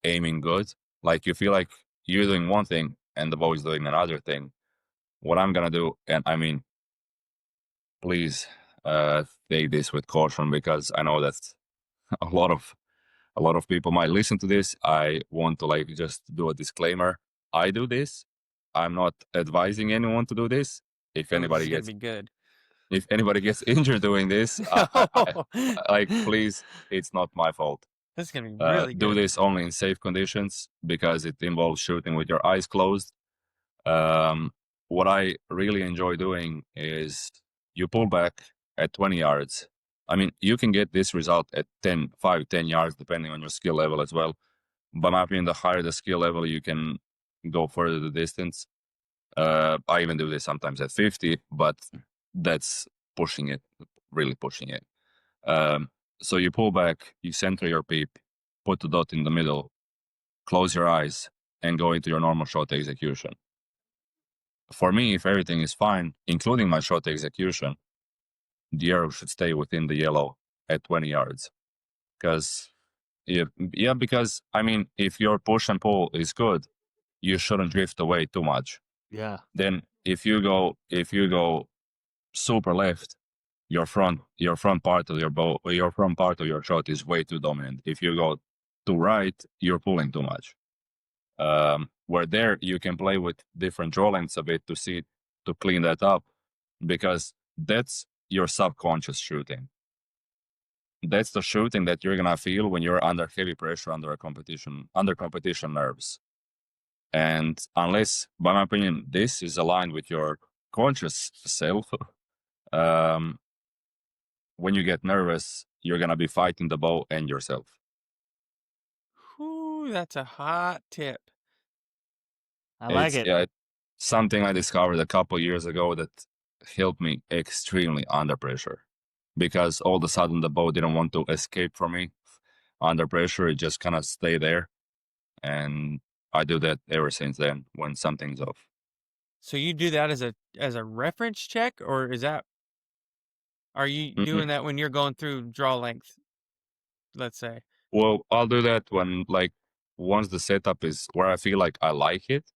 aiming good, like you feel like you're doing one thing and the bow is doing another thing, what I'm gonna do, and I mean, please take this with caution, because I know that a lot of people might listen to this. I want to like just do a disclaimer. I do this. I'm not advising anyone to do this. If anybody gets be good. If anybody gets injured doing this, like please, it's not my fault. This is gonna be really good. Do this only in safe conditions, because it involves shooting with your eyes closed. What I really enjoy doing is you pull back at 20 yards. I mean, you can get this result at 10 yards, depending on your skill level as well. But in my opinion, the higher the skill level, you can go further the distance. I even do this sometimes at 50, but that's pushing it, really pushing it. So you pull back, you center your peep, put the dot in the middle, close your eyes, and go into your normal shot execution. For me, if everything is fine, including my shot execution, the arrow should stay within the yellow at 20 yards. Because, because I mean, if your push and pull is good, you shouldn't drift away too much. Yeah. Then if you go super left, your front part of your bow, your front part of your shot is way too dominant. If you go to right, you're pulling too much. Where there you can play with different draw lengths a bit to clean that up, because that's your subconscious shooting. That's the shooting that you're gonna feel when you're under heavy pressure, under competition nerves. And unless, by my opinion, this is aligned with your conscious self, when you get nervous, you're gonna be fighting the bow and yourself. Ooh, that's a hot tip. I like it. Yeah, something I discovered a couple years ago that helped me extremely under pressure, because all of a sudden the bow didn't want to escape from me under pressure. It just kind of stay there. And I do that ever since then when something's off. So you do that as a reference check, or are you doing that when you're going through draw length, let's say? Well, I'll do that when, like, once the setup is where I feel like I like it,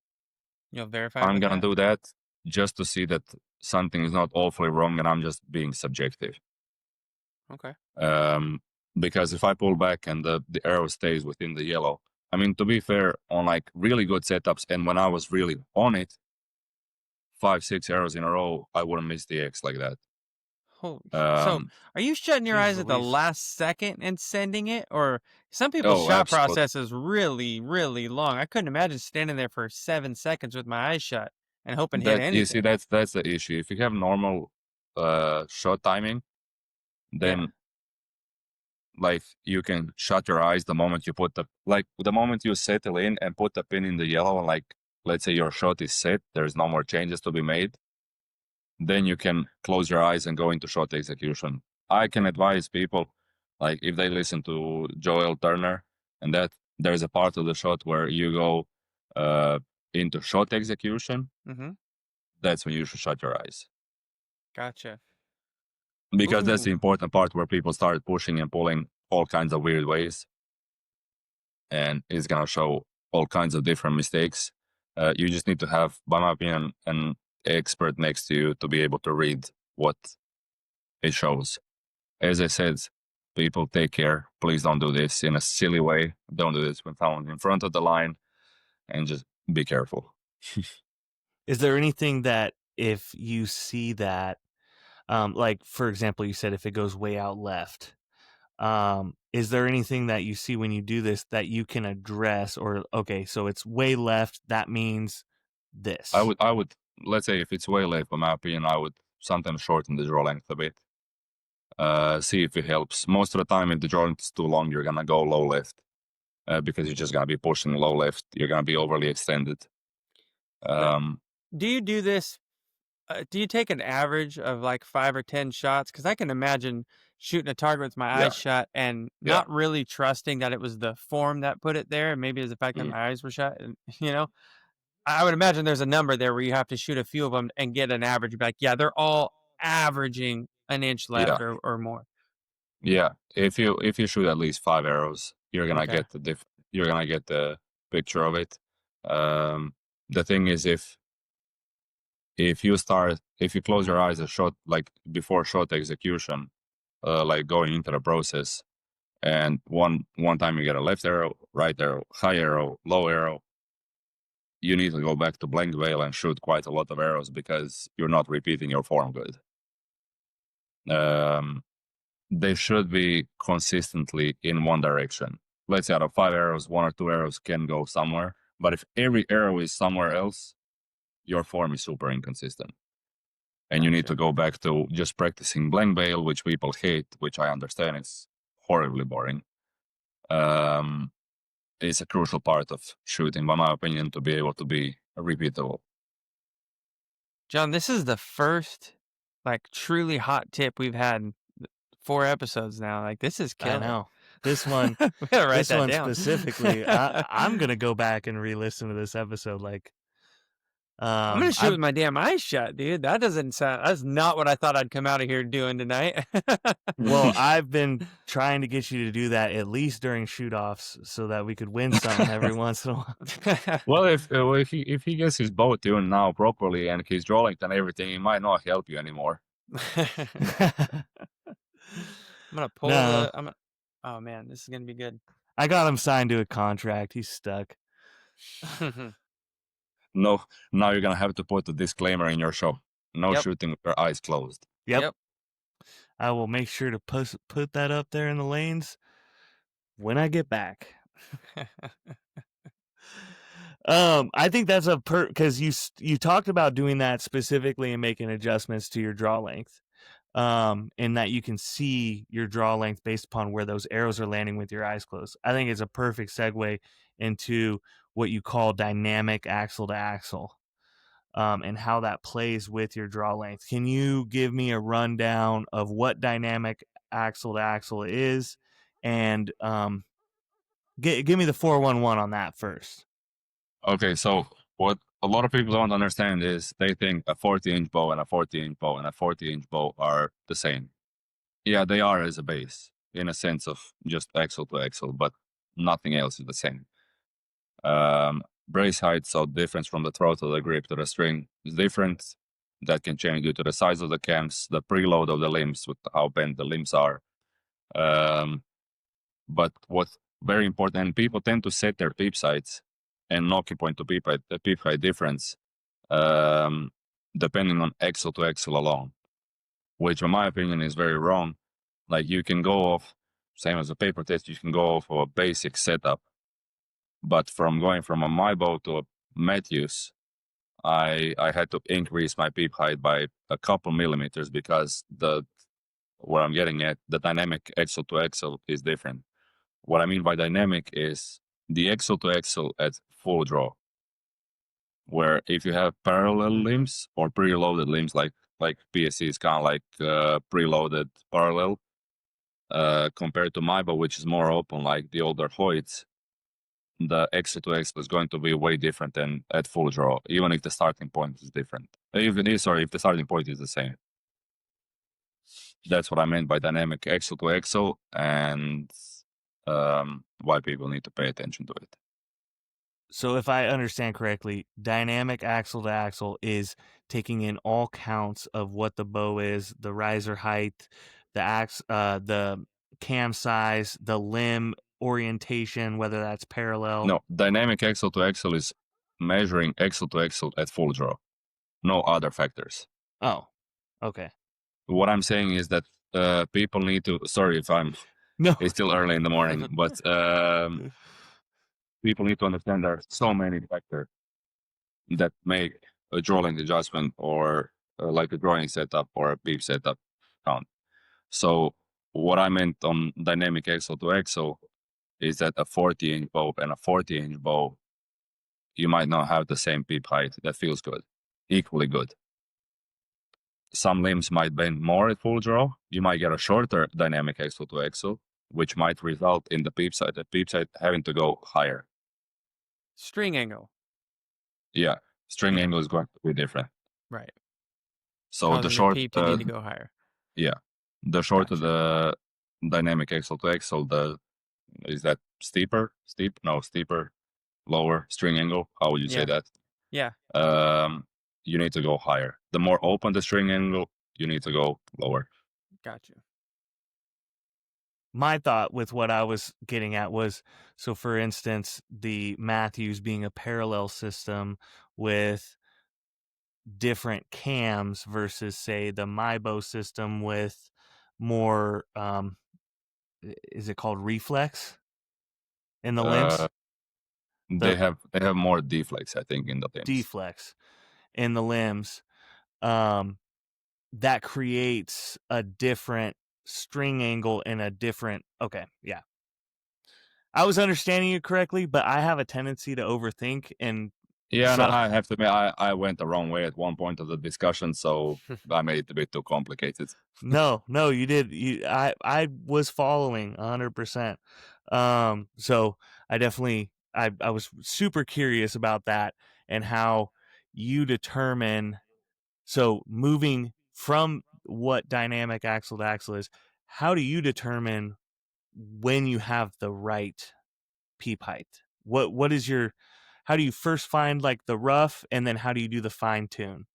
you'll verify. I'm gonna do that just to see that something is not awfully wrong and I'm just being subjective. Okay. Because if I pull back and the arrow stays within the yellow, I mean, to be fair, on like really good setups, and when I was really on it, 5-6 arrows in a row, I wouldn't miss the X like that. So are you shutting your eyes at the last second and sending it? Or some people's shot process is really, really long. I couldn't imagine standing there for 7 seconds with my eyes shut and hoping to hit anything. You see, that's the issue. If you have normal shot timing, then like you can shut your eyes the moment you the moment you settle in and put the pin in the yellow, and like let's say your shot is set, there's no more changes to be made, then you can close your eyes and go into shot execution. I can advise people, like if they listen to Joel Turner, and that there's a part of the shot where you go into shot execution, that's when you should shut your eyes. Gotcha. Because that's the Ooh. important part where people start pushing and pulling all kinds of weird ways. And it's going to show all kinds of different mistakes. You just need to have, by my opinion, an expert next to you to be able to read what it shows. As I said, people, take care. Please don't do this in a silly way. Don't do this when someone's in front of the line, and just be careful. Is there anything that if you see that, like, for example, you said if it goes way out left, is there anything that you see when you do this that you can address, or, okay, so it's way left, that means this? I would, let's say if it's way left, in my opinion, I would sometimes shorten the draw length a bit. See if it helps. Most of the time, if the draw length is too long, you're going to go low left because you're just going to be pushing low left. You're going to be overly extended. Do you do this? Do you take an average of like 5 or 10 shots? Because I can imagine shooting a target with my eyes shut and not really trusting that it was the form that put it there. Maybe it was the fact that my eyes were shut. And, I would imagine there's a number there where you have to shoot a few of them and get an average. Like, yeah, they're all averaging an inch left or more. Yeah, if you shoot at least 5 arrows, you're gonna get you're gonna get the picture of it. The thing is, if you close your eyes a shot, like before shot execution, like going into the process, and one time you get a left arrow, right arrow, high arrow, low arrow, you need to go back to blank veil and shoot quite a lot of arrows because you're not repeating your form good. They should be consistently in one direction. Let's say out of 5 arrows, 1 or 2 arrows can go somewhere. But if every arrow is somewhere else, your form is super inconsistent. And you need to go back to just practicing blank veil, which people hate, which I understand is horribly boring. It's a crucial part of shooting, by my opinion, to be able to be repeatable. John, this is the first like truly hot tip we've had in 4 episodes now. Like, this is killer. I know. This one, this one down. Specifically, I'm gonna go back and re-listen to this episode. Like, I'm gonna shoot with my damn eyes shut, dude. That doesn't sound. That's not what I thought I'd come out of here doing tonight. Well, I've been trying to get you to do that at least during shoot-offs, so that we could win something every once in a while. Well, if he gets his bow tuned now properly and his draw length and everything, he might not help you anymore. I'm gonna pull oh man, this is gonna be good. I got him signed to a contract. He's stuck. No, now you're gonna have to put a disclaimer in your show. No shooting with your eyes closed. Yep. I will make sure to put that up there in the lanes when I get back. I think that's because you talked about doing that specifically and making adjustments to your draw length. And that you can see your draw length based upon where those arrows are landing with your eyes closed. I think it's a perfect segue into what you call dynamic axle to axle, and how that plays with your draw length. Can you give me a rundown of what dynamic axle to axle is, and give me the 411 on that first? Okay, so what a lot of people don't understand is they think a 40-inch bow and a 40-inch bow and a 40-inch bow are the same. Yeah, they are as a base in a sense of just axle to axle, but nothing else is the same. Brace height, so difference from the throat to the grip to the string is different. That can change due to the size of the cams, the preload of the limbs, with how bent the limbs are. But what's very important, and people tend to set their peep sights and knocking point to peep height, the peep height difference, depending on axle to axle alone, which in my opinion is very wrong. Like, you can go off, same as a paper test, you can go off of a basic setup. But from going from a my bow to a Matthews, I had to increase my peep height by a couple millimeters because what I'm getting at, the dynamic axle to axle is different. What I mean by dynamic is the axle to axle at full draw, where if you have parallel limbs or preloaded limbs, like PSC is kind of like preloaded parallel, compared to my bow, which is more open, like the older Hoyts, the exit to exit is going to be way different than at full draw, even if the starting point is different. If the starting point is the same. That's what I meant by dynamic axle to axle, and why people need to pay attention to it. So if I understand correctly, dynamic axle to axle is taking in all counts of what the bow is, the riser height, the cam size, the limb orientation, whether that's parallel. No, dynamic axle to axle is measuring axle to axle at full draw. No other factors. Oh, okay. What I'm saying is that people need to. Sorry if it's still early in the morning, but people need to understand there are so many factors that make a drawing adjustment or like a drawing setup or a peep setup count. So what I meant on dynamic axle to axle is that a 40-inch bow and a 40-inch bow, you might not have the same peep height that feels good, equally good. Some limbs might bend more at full draw. You might get a shorter dynamic axle to axle, which might result in the peep sight having to go higher. String angle. Yeah, string angle is going to be different. Right. So causing the short peep to need to go higher. Yeah, the shorter the dynamic axle to axle, is that steeper, lower string angle. How would you say that? Yeah. You need to go higher. The more open the string angle, you need to go lower. Gotcha. My thought with what I was getting at was, so for instance, the Matthews being a parallel system with different cams versus, say, the MyBow system with more, is it called reflex in the limbs? They have more deflex, I think, in the limbs. Deflex in the limbs. That creates a different string angle and a different. Okay, yeah. I was understanding you correctly, but I have a tendency to overthink, and yeah, so, no, I have to admit, I went the wrong way at one point of the discussion, so I made it a bit too complicated. No, you did. I was following 100%. So I definitely, I was super curious about that and how you determine. So moving from what dynamic axle to axle is, how do you determine when you have the right peep height? What is your, how do you first find like the rough, and then how do you do the fine tune?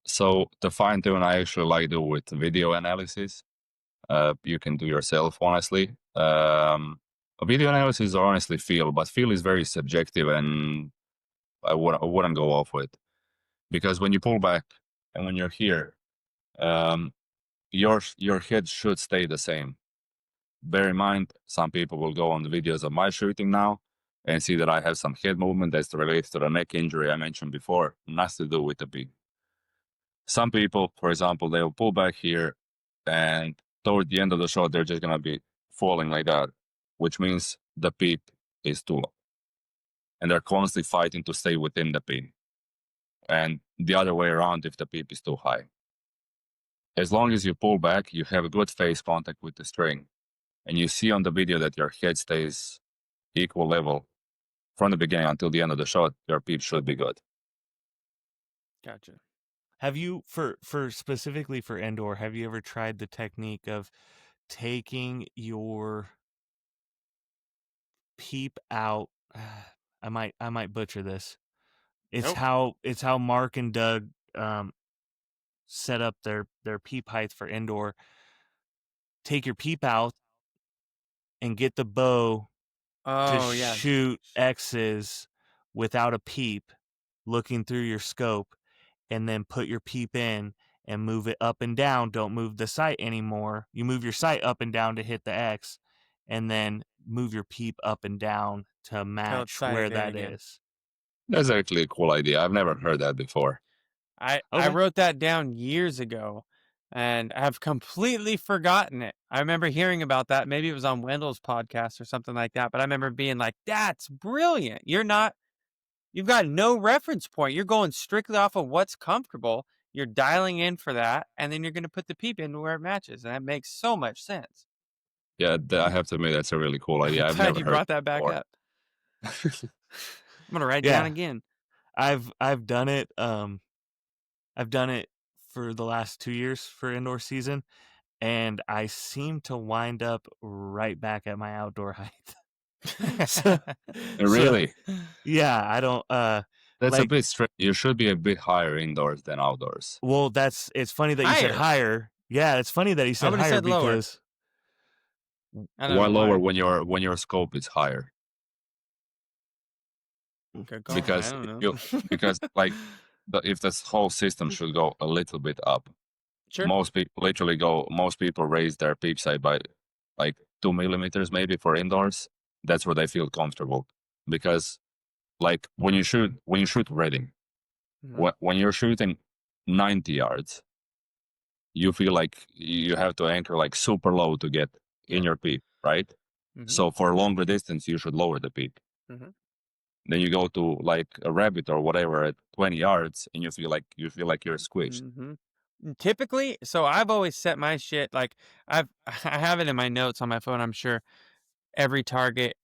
So the fine tune I actually like to do with video analysis. You can do yourself, honestly. A video analysis is honestly feel, but feel is very subjective, and I wouldn't go off with, because when you pull back and when you're here, your head should stay the same. Bear in mind, some people will go on the videos of my shooting now and see that I have some head movement that's related to the neck injury I mentioned before, nothing to do with the peep. Some people, for example, they'll pull back here, and toward the end of the shot, they're just gonna be falling like that, which means the peep is too low. And they're constantly fighting to stay within the pin. And the other way around if the peep is too high. As long as you pull back, you have a good face contact with the string, and you see on the video that your head stays equal level from the beginning until the end of the shot, your peep should be good. Gotcha. Have you, for specifically for indoor, have you ever tried the technique of taking your peep out? I might butcher this. It's how Mark and Doug set up their peep heights for indoor. Take your peep out and get the bow to shoot X's without a peep, looking through your scope, and then put your peep in and move it up and down. Don't move the sight anymore. You move your sight up and down to hit the X, and then move your peep up and down to match where that is. That's actually a cool idea. I've never heard that before. I wrote that down years ago, and I've completely forgotten it. I remember hearing about that. Maybe it was on Wendell's podcast or something like that. But I remember being like, "That's brilliant! You've got no reference point. You're going strictly off of what's comfortable. You're dialing in for that, and then you're going to put the peep in where it matches, and that makes so much sense." Yeah, I have to admit that's a really cool idea. I've glad never you heard brought that back before. up. I'm gonna write down again. I've done it. I've done it for the last 2 years for indoor season, and I seem to wind up right back at my outdoor height. Really? Yeah, I don't. That's a bit strange. You should be a bit higher indoors than outdoors. Well, it's funny that you said higher. Yeah, it's funny that he said higher because why lower when your scope is higher? Because I don't know. because like if this whole system should go a little bit up. Sure. Most people raise their peep sight by like 2 millimeters maybe for indoors. That's where they feel comfortable. Because like when you shoot reading, when you're shooting 90 yards, you feel like you have to anchor like super low to get in your peep, right? So for longer distance, you should lower the peep. Then you go to like a rabbit or whatever at 20 yards, and you feel like you're squished. Typically, so I've always set my shit like I have it in my notes on my phone. I'm sure every target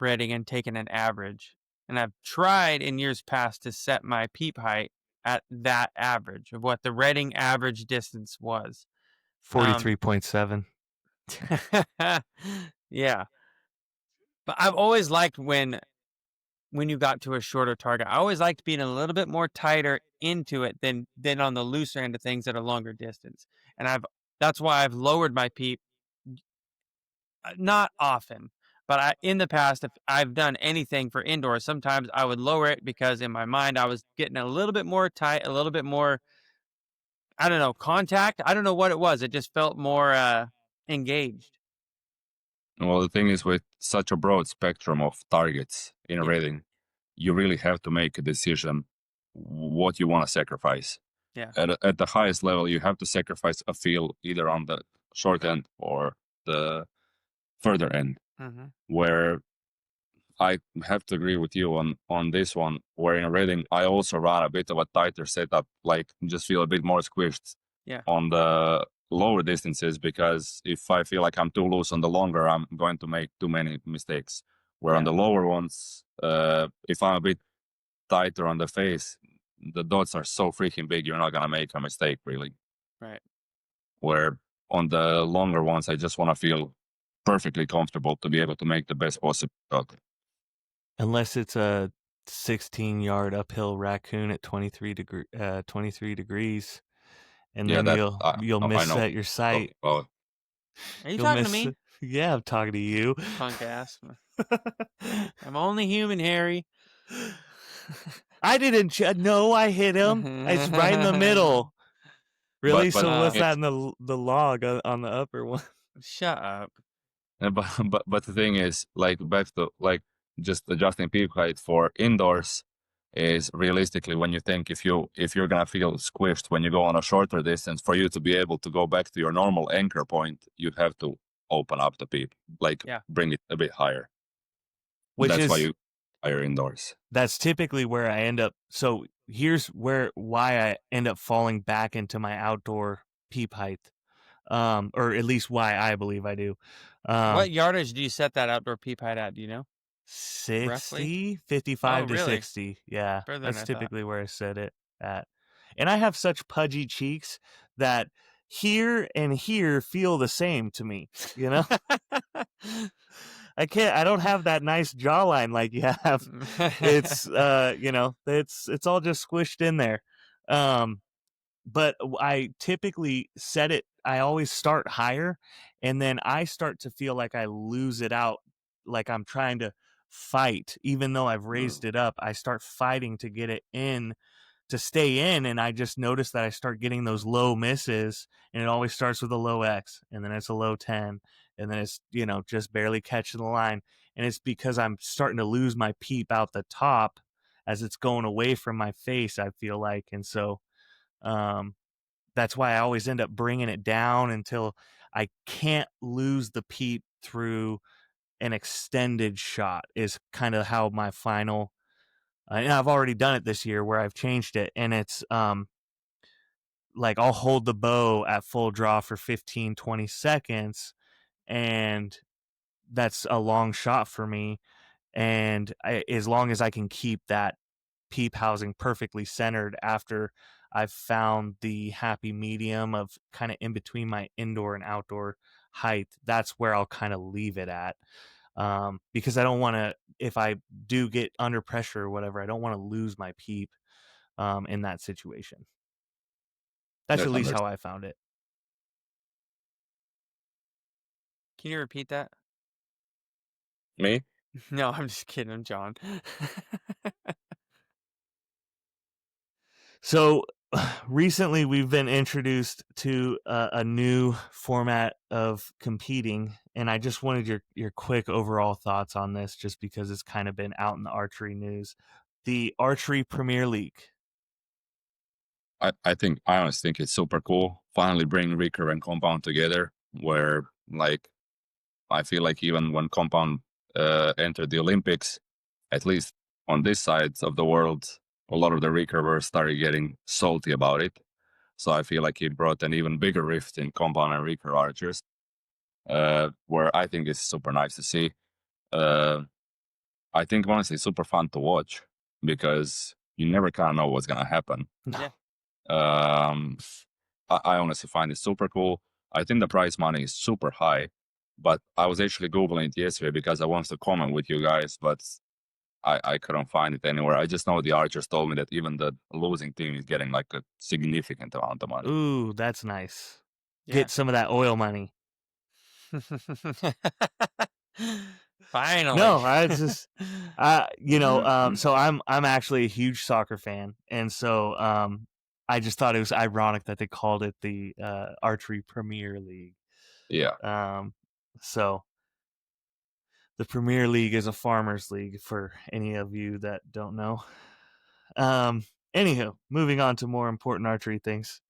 reading and taking an average, and I've tried in years past to set my peep height at that average of what the reading average distance was. 43.7. Yeah, but I've always liked when you got to a shorter target. I always liked being a little bit more tighter into it than on the looser end of things at a longer distance. And that's why I've lowered my peep. Not often, but in the past, if I've done anything for indoors, sometimes I would lower it because in my mind I was getting a little bit more tight, a little bit more, I don't know, contact. I don't know what it was. It just felt more engaged. Well, the thing is, with such a broad spectrum of targets in reading, you really have to make a decision what you want to sacrifice. Yeah. At the highest level, you have to sacrifice a feel either on the short end or the further end. Where I have to agree with you on this one, where in reading, I also run a bit of a tighter setup, like just feel a bit more squished on the lower distances, because if I feel like I'm too loose on the longer, I'm going to make too many mistakes. Where on the lower ones, if I'm a bit tighter on the face, the dots are so freaking big, you're not going to make a mistake, really. Right. Where on the longer ones, I just want to feel perfectly comfortable to be able to make the best possible shot. Unless it's a 16-yard uphill raccoon at 23 degrees, and then you'll misset your sight. Are you talking to me? Yeah, I'm talking to you. Punk ass. I'm only human, Harry. I didn't. No, I hit him. It's right in the middle. Really? So what's that in the log on the upper one? Shut up. But the thing is, like, back to like just adjusting peak height for indoors is realistically, when you think if you're gonna feel squished when you go on a shorter distance, for you to be able to go back to your normal anchor point, you have to open up the peep, like bring it a bit higher. That's why you higher indoors. That's typically where I end up. So here's why I end up falling back into my outdoor peep height, or at least why I believe I do. What yardage do you set that outdoor peep height at? Do you know? 60, roughly? 55 to 60. Yeah, that's typically where I set it at. And I have such pudgy cheeks that here and here feel the same to me, you know? I don't have that nice jawline like you have. It's it's all just squished in there. But I typically set it, I always start higher, and then I start to feel like I lose it out, like I'm trying to fight. Even though I've raised it up, I start fighting to get it in, to stay in, and I just notice that I start getting those low misses, and it always starts with a low X, and then it's a low 10, and then it's, just barely catching the line. And it's because I'm starting to lose my peep out the top as it's going away from my face, I feel like. And so that's why I always end up bringing it down until I can't lose the peep through an extended shot, is kind of how my final, and I've already done it this year where I've changed it, and it's like I'll hold the bow at full draw for 15, 20 seconds, and that's a long shot for me. And as long as I can keep that peep housing perfectly centered after I've found the happy medium of kind of in between my indoor and outdoor height, that's where I'll kind of leave it at. Because I don't want to, if I do get under pressure or whatever, I don't want to lose my peep in that situation. That's at least how I found it. Can you repeat that? Me? No, I'm just kidding. I'm John. So recently we've been introduced to a new format of competing, and I just wanted your quick overall thoughts on this, just because it's kind of been out in the archery news. The Archery Premier League. I honestly think it's super cool. Finally bring recurve and compound together, where like I feel like even when compound entered the Olympics, at least on this side of the world, a lot of the recurvers started getting salty about it. So I feel like it brought an even bigger rift in compound and recurve archers, where I think it's super nice to see. I think honestly it's super fun to watch because you never kind of know what's gonna happen. Yeah. I honestly find it super cool. I think the prize money is super high, but I was actually Googling it yesterday because I wanted to comment with you guys, but I couldn't find it anywhere. I just know the archers told me that even the losing team is getting like a significant amount of money. Ooh, that's nice. Yeah. Get some of that oil money. Finally. No, I just, so I'm actually a huge soccer fan, and so I just thought it was ironic that they called it the Archery Premier League. Yeah. So the Premier League is a farmers league for any of you that don't know. Anywho, moving on to more important archery things.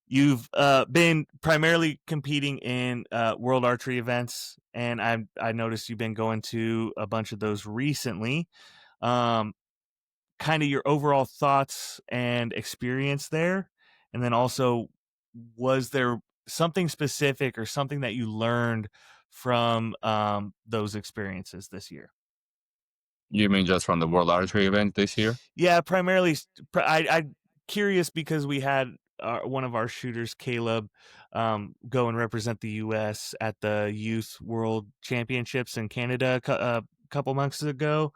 You've been primarily competing in World Archery events, and I noticed you've been going to a bunch of those recently. Kind of your overall thoughts and experience there, and then also, was there something specific or something that you learned from those experiences this year? You mean just from the World Archery event this year? Yeah, primarily. I'm curious because we had one of our shooters, Caleb, go and represent the U.S. at the Youth World Championships in Canada a couple months ago,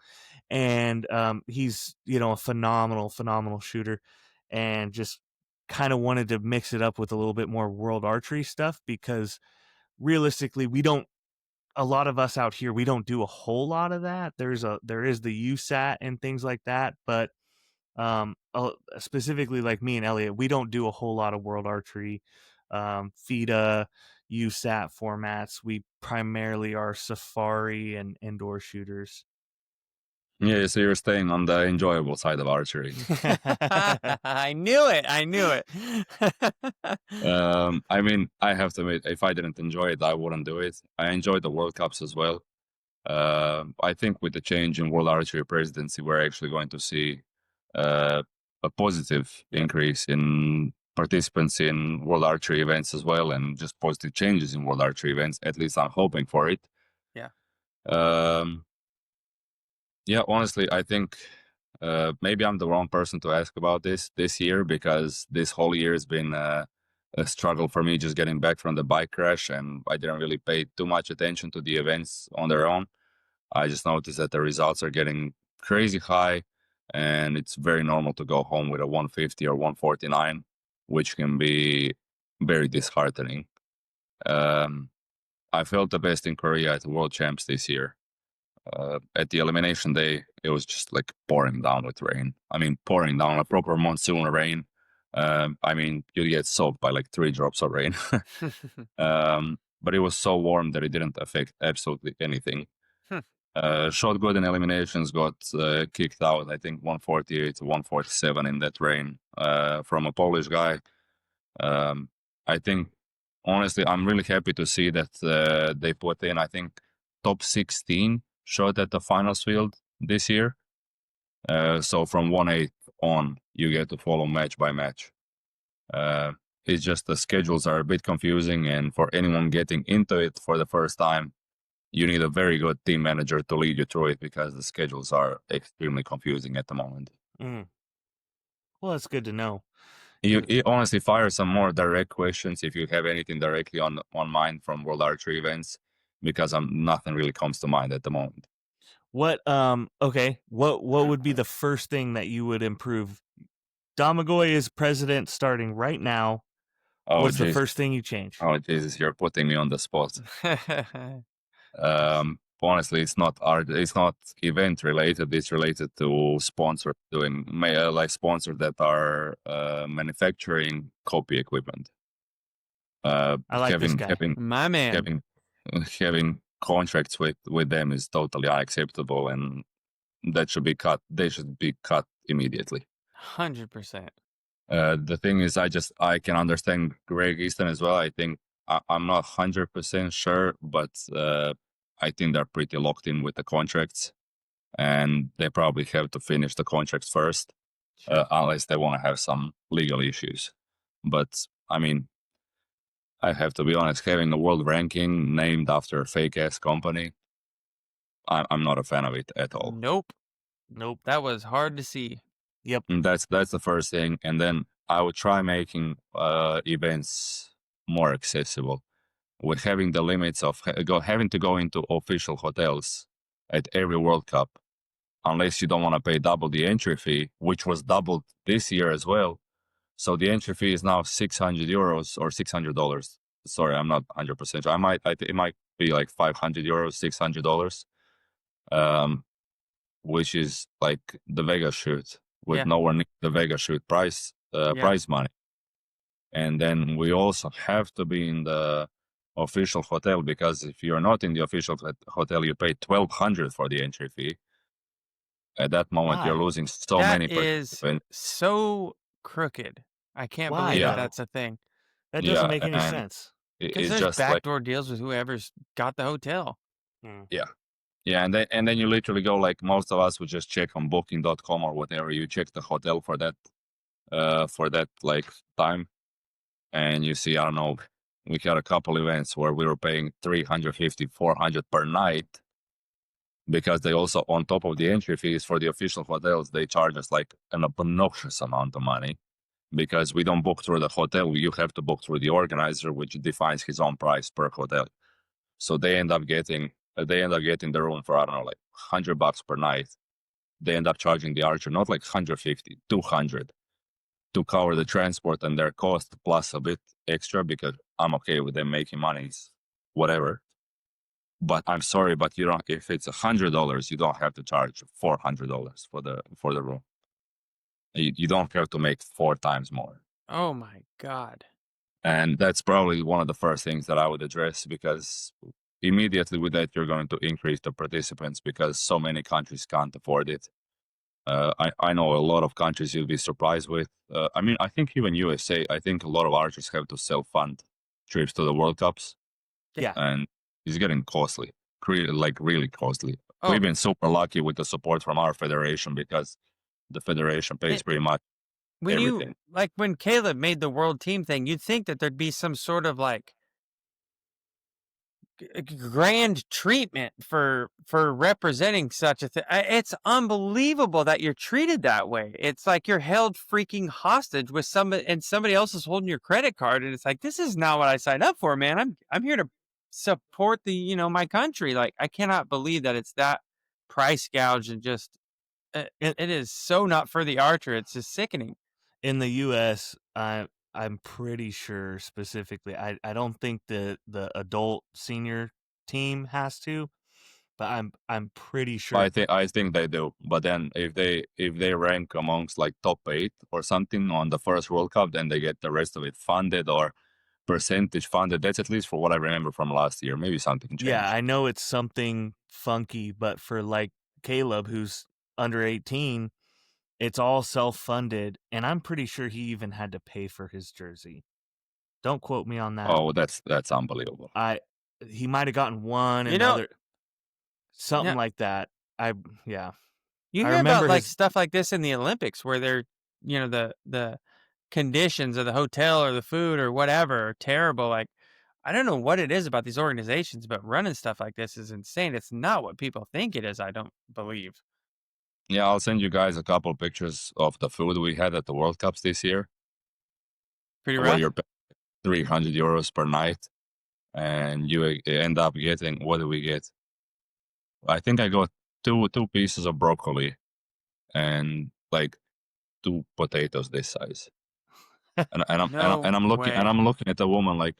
and he's a phenomenal shooter, and just kind of wanted to mix it up with a little bit more World Archery stuff, because realistically, a lot of us out here, we don't do a whole lot of that. There is the USAT and things like that, but specifically like me and Elliot, we don't do a whole lot of World Archery, FIDA, USAT formats. We primarily are safari and indoor shooters. Yeah, so you're staying on the enjoyable side of archery. I knew it. I mean, I have to admit, if I didn't enjoy it, I wouldn't do it. I enjoyed the World Cups as well. I think with the change in World Archery presidency, we're actually going to see a positive increase in participants in World Archery events as well, and just positive changes in World Archery events. At least I'm hoping for it. Yeah. Yeah, honestly, I think maybe I'm the wrong person to ask about this year, because this whole year has been a struggle for me just getting back from the bike crash, and I didn't really pay too much attention to the events on their own. I just noticed that the results are getting crazy high, and it's very normal to go home with a 150 or 149, which can be very disheartening. I felt the best in Korea at the World Champs this year. At the elimination day, it was just like pouring down with rain. I mean, pouring down, a proper monsoon rain. I mean, you get soaked by like 3 drops of rain. But it was so warm that it didn't affect absolutely anything. Shot good in eliminations, got kicked out, I think 148 to 147 in that rain from a Polish guy. I think, honestly, I'm really happy to see that they put in, I think, top 16 shot at the finals field this year. So from 1/8 on, you get to follow match by match. It's just the schedules are a bit confusing, and for anyone getting into it for the first time, you need a very good team manager to lead you through it because the schedules are extremely confusing at the moment. Mm. Well, that's good to know. You honestly fire some more direct questions if you have anything directly on mind from World Archery events, because nothing really comes to mind at the moment. What okay, what would be the first thing that you would improve? Domagoj is president starting right now. What's the first thing you change? Oh Jesus, you're putting me on the spot. Honestly, it's not event related. It's related to sponsors doing like sponsors that are manufacturing copy equipment. I like this guy. My man. Having contracts with them is totally unacceptable, and that should be cut. They should be cut immediately. 100%. The thing is, I can understand Greg Easton as well. I think I'm not 100% sure, but I think they're pretty locked in with the contracts, and they probably have to finish the contracts first, unless they want to have some legal issues. But I mean, I have to be honest, having a world ranking named after a fake ass company, I'm not a fan of it at all. Nope. That was hard to see. Yep. And that's the first thing, and then I would try making events more accessible, with having the limits of having to go into official hotels at every World Cup, unless you don't want to pay double the entry fee, which was doubled this year as well. So the entry fee is now 600 euros or $600. Sorry, I'm not 100% sure. It might be like 500 euros, $600, which is like the Vegas shoot with nowhere near the Vegas shoot price money. And then we also have to be in the official hotel, because if you're not in the official hotel, you pay $1,200 for the entry fee. At that moment, you're losing so many participants. That is so crooked. I can't believe that's a thing. That doesn't make any sense. Because there's backdoor deals with whoever's got the hotel. Yeah. Yeah, and then you literally go, like most of us would just check on booking.com or whatever. You check the hotel for that like time, and you see, I don't know, we had a couple events where we were paying $350, $400 per night, because they also, on top of the entry fees for the official hotels, they charge us like an obnoxious amount of money, because we don't book through the hotel. You have to book through the organizer, which defines his own price per hotel. So they end up getting the room for, I don't know, like $100 per night. They end up charging the archer not like 150, 200 to cover the transport and their cost, plus a bit extra, because I'm okay with them making money, whatever. But I'm sorry, but you don't. If it's $100, you don't have to charge $400 for the room. You don't have to make 4 times more. Oh my God! And that's probably one of the first things that I would address, because immediately with that, you're going to increase the participants, because so many countries can't afford it. I know a lot of countries you'll be surprised with. I mean, I think even USA, I think a lot of archers have to self-fund trips to the World Cups. Yeah. And it's getting costly, really costly. We've been super lucky with the support from our federation, because the federation pays pretty much everything. When Caleb made the world team thing, you'd think that there'd be some sort of like grand treatment for representing such a thing. It's unbelievable that you're treated that way. It's like you're held freaking hostage with somebody else is holding your credit card, and it's like, this is not what I signed up for, man. I'm here to support my country. Like, I cannot believe that it's that price gouge, and just it is so not for the archer. It's just sickening. In the U.S., I'm pretty sure specifically. I don't think the adult senior team has to, but I'm pretty sure. I think they do. But then if they rank amongst like top 8 or something on the first World Cup, then they get the rest of it funded or percentage funded. That's at least for what I remember from last year. Maybe something changed. Yeah, I know it's something funky, but for like Caleb, who's under 18, it's all self-funded, and I'm pretty sure he even had to pay for his jersey. Don't quote me on that. Oh, that's unbelievable. He might have gotten one, something like that. You hear about like stuff like this in the Olympics, where they're, the conditions of the hotel or the food or whatever are terrible. Like, I don't know what it is about these organizations, but running stuff like this is insane. It's not what people think it is, I don't believe. Yeah, I'll send you guys a couple pictures of the food we had at the World Cups this year. Pretty Where rough? you're paying 300 euros per night, and you end up getting, what do we get? I think I got two pieces of broccoli and like 2 potatoes this size. And I'm looking at the woman like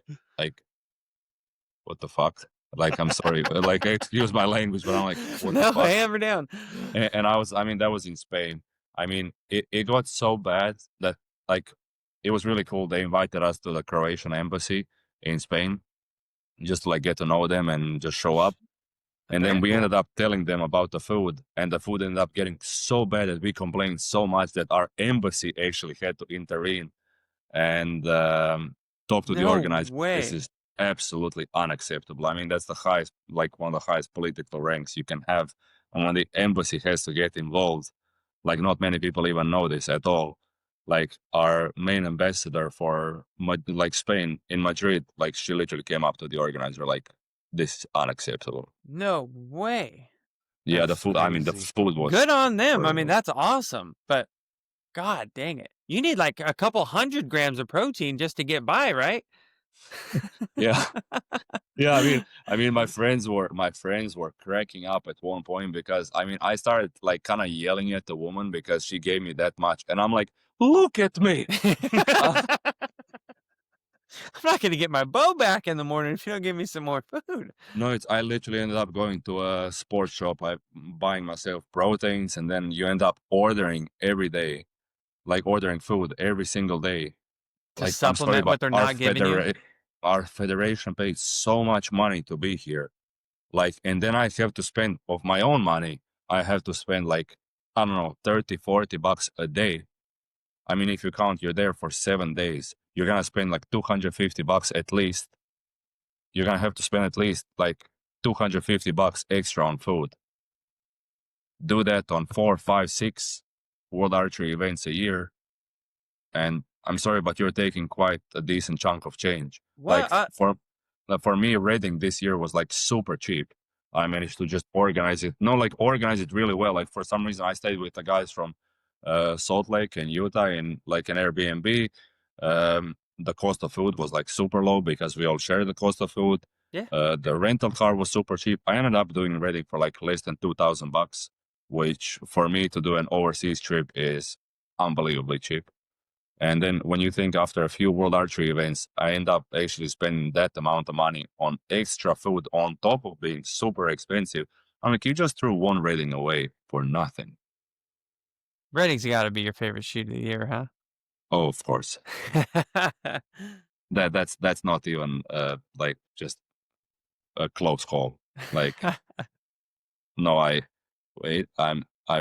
what the fuck? Like, I'm sorry, like, excuse my language, but I'm like, what the fuck? Hammer down. And I mean, that was in Spain. I mean, it got so bad that, like, it was really cool. They invited us to the Croatian embassy in Spain just to, like, get to know them and just show up. And then we ended up telling them about the food, and the food ended up getting so bad that we complained so much that our embassy actually had to intervene and talk to the organizer. This is absolutely unacceptable. I mean, that's the highest, like one of the highest political ranks you can have. And when the embassy has to get involved, like not many people even know this at all. Like our main ambassador for like Spain in Madrid, like she literally came up to the organizer like, this is unacceptable. No way. Yeah, the food. Crazy. I mean, the food was good on them. horrible. I mean, that's awesome. But God dang it, you need like a couple 100 grams of protein just to get by, right? Yeah, yeah. I mean, my friends were cracking up at one point because I mean, I started like kind of yelling at the woman because she gave me that much, and I'm like, look at me. I'm not going to get my bow back in the morning if you don't give me some more food. No, I literally ended up going to a sports shop, buying myself proteins, and then you end up ordering every day, like ordering food every single day. To like, supplement what they're not giving you? Our federation pays so much money to be here. Like, and then I have to spend of my own money. I have to spend like, I don't know, 30, 40 bucks a day. I mean, if you count, you're there for 7 days. You're going to spend like 250 bucks at least. You're going to have to spend at least like 250 bucks extra on food. Do that on 4, 5, 6 World Archery events a year. And I'm sorry, but you're taking quite a decent chunk of change. What? Like for me, Reading this year was like super cheap. I managed to just organize it. No, like organize it really well. Like for some reason, I stayed with the guys from Salt Lake and Utah in like an Airbnb. The cost of food was like super low because we all share the cost of food. Yeah. The rental car was super cheap. I ended up doing Reading for like less than $2,000, which for me to do an overseas trip is unbelievably cheap. And then when you think after a few World Archery events, I end up actually spending that amount of money on extra food on top of being super expensive. I'm like, you just threw one Reading away for nothing. Reading's got to be your favorite shoot of the year, huh? Oh, of course. That's not even like just a close call. Like, no, I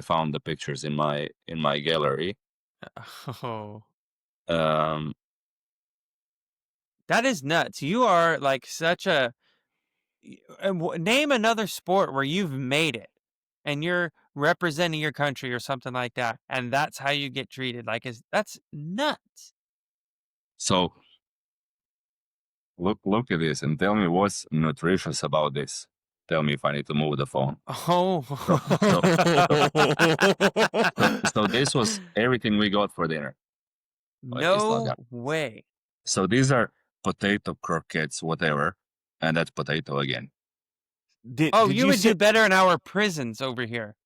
found the pictures in my gallery. Oh. That is nuts. You are like such a name another sport where you've made it and you're representing your country or something like that, and that's how you get treated. Like, that's nuts. So look at this and tell me what's nutritious about this. Tell me if I need to move the phone. Oh. So this was everything we got for dinner. No way. So these are potato croquettes, whatever, and that's potato again. Did you would do better in our prisons over here.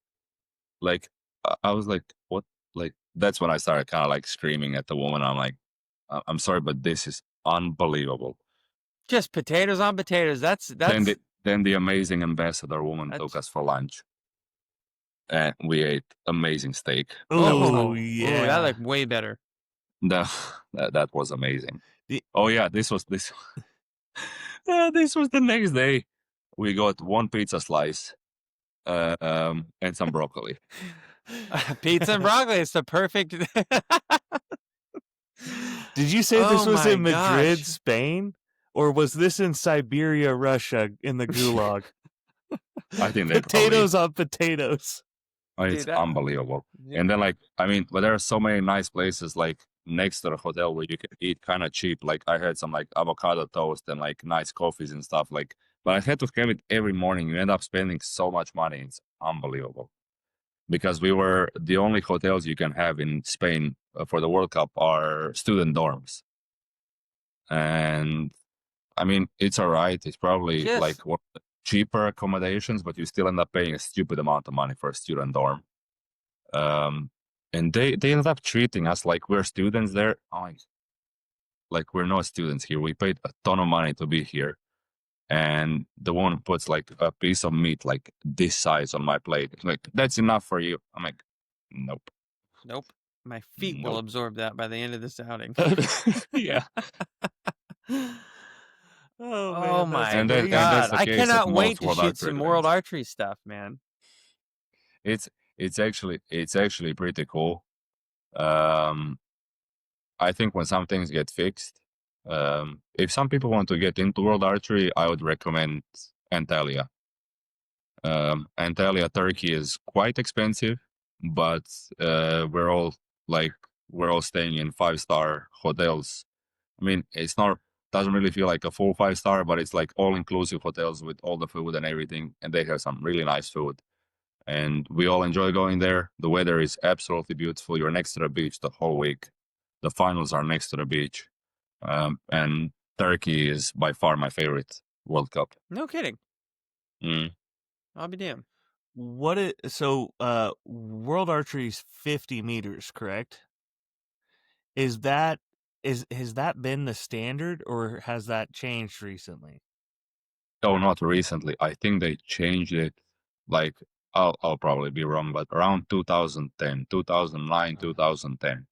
Like, I was like, what? Like, that's when I started kind of like screaming at the woman. I'm like, I'm sorry, but this is unbelievable. Just potatoes on potatoes. That's. Then the amazing ambassador woman took us for lunch. And we ate amazing steak. Oh, yeah. That looked way better. That was amazing. Oh, yeah, this was this was the next day. We got one pizza slice and some broccoli. Pizza and broccoli. It's the perfect. Did you say this was in Madrid, Spain? Or was this in Siberia, Russia, in the Gulag? I think they potatoes on potatoes. It's unbelievable. Yeah. And then, like, I mean, but there are so many nice places. Like, next to the hotel where you can eat kind of cheap. Like I had some like avocado toast and like nice coffees and stuff. Like, but I had to have it every morning. You end up spending so much money. It's unbelievable. Because we were the only hotels you can have in Spain for the World Cup are student dorms. And I mean, it's all right. It's probably like cheaper accommodations, but you still end up paying a stupid amount of money for a student dorm. And they ended up treating us like we're students there. Like we're not students here. We paid a ton of money to be here. And the woman puts like a piece of meat like this size on my plate. It's like, that's enough for you. I'm like, nope. My feet will absorb that by the end of this outing. Yeah. Oh my God! God! I cannot wait to shoot some World Archery stuff, man. It's actually pretty cool. I think when some things get fixed, if some people want to get into World Archery, I would recommend Antalya. Antalya, Turkey is quite expensive, but we're all staying in 5-star hotels. I mean, doesn't really feel like a full 5-star, but it's like all-inclusive hotels with all the food and everything, and they have some really nice food. And we all enjoy going there. The weather is absolutely beautiful. You're next to the beach the whole week. The finals are next to the beach. And Turkey is by far my favorite World Cup. No kidding. Mm. I'll be damned. So World Archery is 50 meters, correct? Has that been the standard, or has that changed recently? Oh, not recently. I think they changed it. Like I'll probably be wrong, but around 2010, 2009, 2010.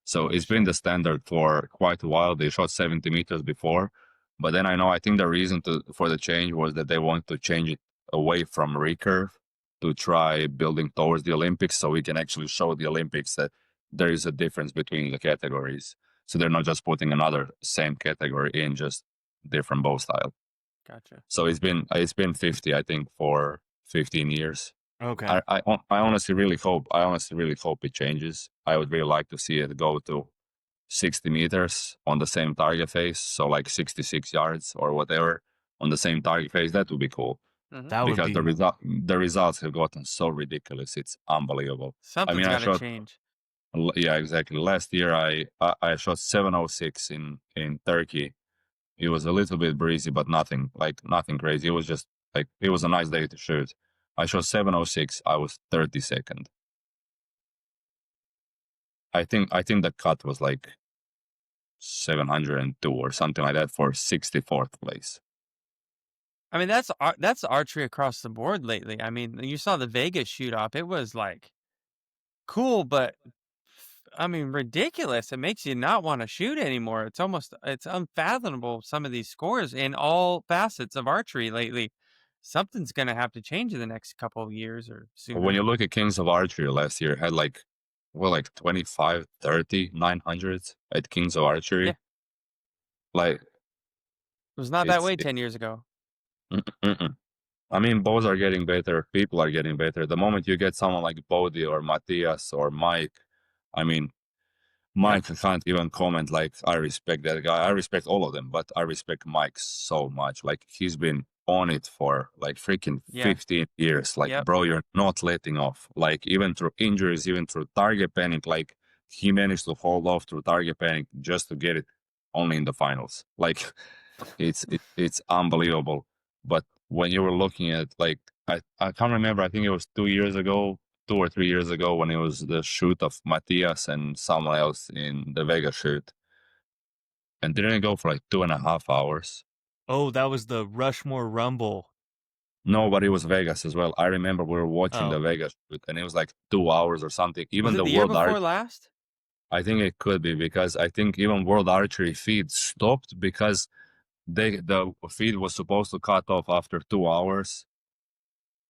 So it's been the standard for quite a while. They shot 70 meters before, but then I think the reason for the change was that they want to change it away from recurve to try building towards the Olympics, so we can actually show the Olympics that there is a difference between the categories. So they're not just putting another same category in, just different bow style. Gotcha. So it's been 50, I think, for 15 years. Okay. I honestly really hope it changes. I would really like to see it go to 60 meters on the same target face, so like 66 yards or whatever on the same target face. That would be cool. Mm-hmm. That would Because be the results have gotten so ridiculous. It's unbelievable. Something's got to change. Yeah, exactly. Last year I shot 706 in Turkey. It was a little bit breezy, but nothing crazy. It was just like, it was a nice day to shoot. I shot 706. I was 32nd. I think the cut was like 702 or something like that for 64th place. I mean, that's archery across the board lately. I mean, you saw the Vegas shoot off. It was like cool, but I mean, ridiculous. It makes you not want to shoot anymore. It's unfathomable, some of these scores in all facets of archery lately. Something's going to have to change in the next couple of years or sooner. When you look at Kings of Archery last year, had like 25, 30, 900s at Kings of Archery. Yeah. Like, it was not that way 10 years ago. I mean, bows are getting better. People are getting better. The moment you get someone like Bodie or Matthias or Mike, I mean, Mike can't even comment. Like, I respect that guy. I respect all of them, but I respect Mike so much. Like, he's been on it for like freaking 15 years. Like, bro, you're not letting off. Like, even through injuries, even through target panic, like, he managed to hold off through target panic just to get it only in the finals. Like, it's unbelievable. But when you were looking at, like, I can't remember, I think it was 2 or 3 years ago when it was the shoot of Matthias and someone else in the Vegas shoot. And didn't it go for like 2.5 hours? Oh, that was the Rushmore Rumble. No, but it was Vegas as well. I remember we were watching the Vegas shoot and it was like 2 hours or something. Even was it the year before last? I think it could be, because I think even World Archery feed stopped because the feed was supposed to cut off after 2 hours,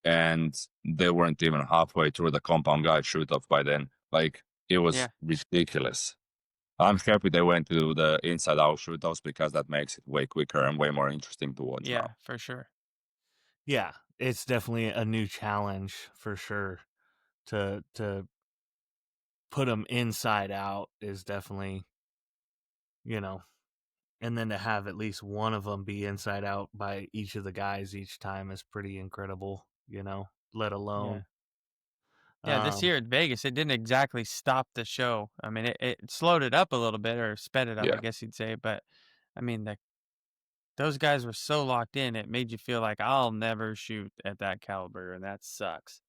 and they weren't even halfway through the compound guide shoot off by then. Like, it was ridiculous. I'm happy they went to the inside out shoot offs because that makes it way quicker and way more interesting to watch. Yeah, now. for sure. Yeah, it's definitely a new challenge for sure. To put them inside out is definitely you know, and then to have at least one of them be inside out by each of the guys each time is pretty incredible, you know, let alone. Yeah, this year at Vegas, it didn't exactly stop the show. I mean, it slowed it up a little bit, or sped it up, I guess you'd say. But I mean, those guys were so locked in, it made you feel like I'll never shoot at that caliber, and that sucks.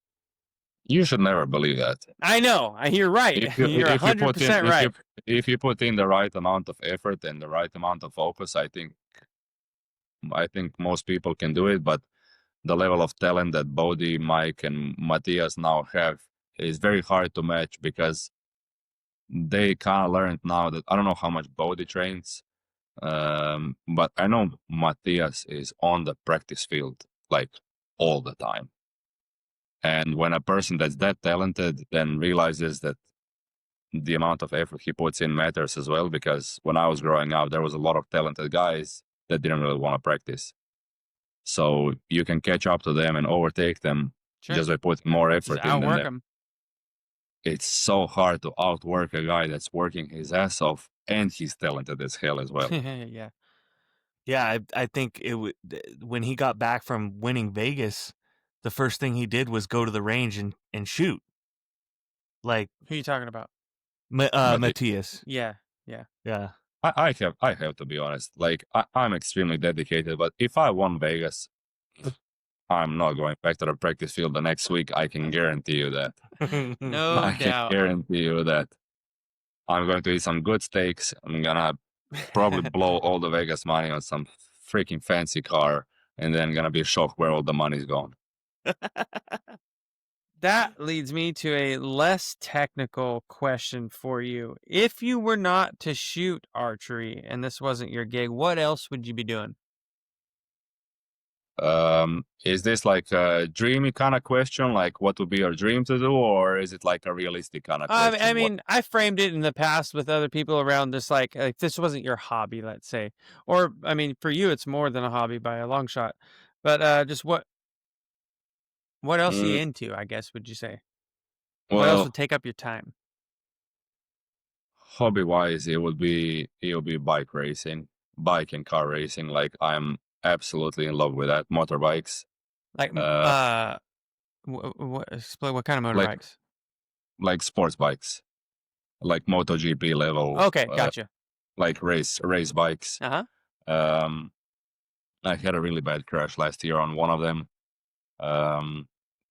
You should never believe that. I know. You're right. You're 100% right. If you put in the right amount of effort and the right amount of focus, I think most people can do it. But the level of talent that Bodie, Mike, and Matthias now have is very hard to match, because they kind of learned now that I don't know how much Bodie trains, but I know Matthias is on the practice field like all the time. And when a person that's that talented then realizes that the amount of effort he puts in matters as well, because when I was growing up, there was a lot of talented guys that didn't really want to practice. So you can catch up to them and overtake them just by putting more effort just outwork them. It's so hard to outwork a guy that's working his ass off and he's talented as hell as well. Yeah. Yeah, I think when he got back from winning Vegas, the first thing he did was go to the range and shoot. Like, who are you talking about? Matthias. Yeah. I have to be honest. Like, I'm extremely dedicated, but if I won Vegas, I'm not going back to the practice field the next week. I can guarantee you that. No doubt. I can guarantee you that. I'm going to eat some good steaks. I'm gonna probably blow all the Vegas money on some freaking fancy car, and then gonna be shocked where all the money's gone. That leads me to a less technical question for you. If you were not to shoot archery and this wasn't your gig, what else would you be doing? Is this like a dreamy kind of question? Like, what would be your dream to do? Or is it like a realistic kind of question? I mean, I framed it in the past with other people around this, like if this wasn't your hobby, let's say. Or, I mean, for you, it's more than a hobby by a long shot. But just what else are you into, I guess, would you say? What else would take up your time? Hobby-wise, it would be bike racing, bike and car racing. Like, I'm absolutely in love with that. Motorbikes. Like, explain what kind of motorbikes? Like sports bikes, like MotoGP level. Okay, gotcha. Like race bikes. Uh-huh. I had a really bad crash last year on one of them.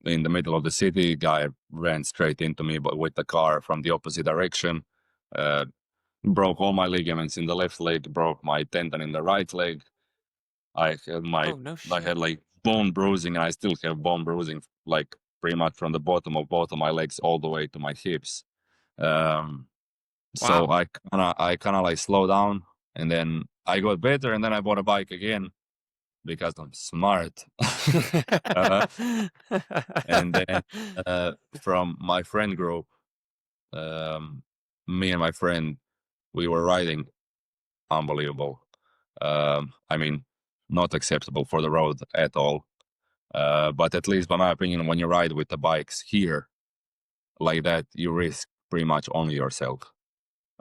In the middle of the city, guy ran straight into me, but with the car from the opposite direction. Broke all my ligaments in the left leg, broke my tendon in the right leg. I had like bone bruising, and I still have bone bruising, like pretty much from the bottom of both of my legs all the way to my hips. So I kind of like slow down, and then I got better, and then I bought a bike again because I'm smart. And then from my friend group, me and my friend, we were riding. Unbelievable. I mean, not acceptable for the road at all. But at least by my opinion, when you ride with the bikes here like that, you risk pretty much only yourself.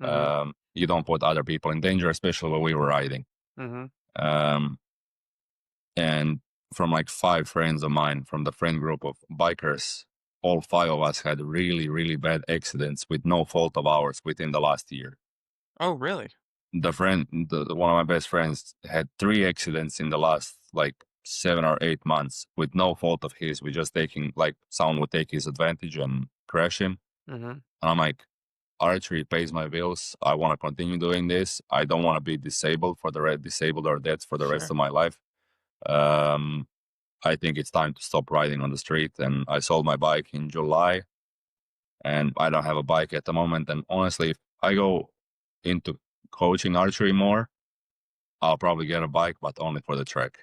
Mm-hmm. You don't put other people in danger, especially when we were riding. Mm-hmm. And from like 5 friends of mine from the friend group of bikers, all 5 of us had really, really bad accidents with no fault of ours within the last year. Oh, really? One of my best friends had 3 accidents in the last like 7 or 8 months with no fault of his. We just taking, like, someone would take his advantage and crash him. Mm-hmm. And I'm like, archery pays my bills. I want to continue doing this. I don't want to be disabled or dead for the rest of my life. I think it's time to stop riding on the street. And I sold my bike in July, and I don't have a bike at the moment. And honestly, if I go into coaching archery more, I'll probably get a bike, but only for the track.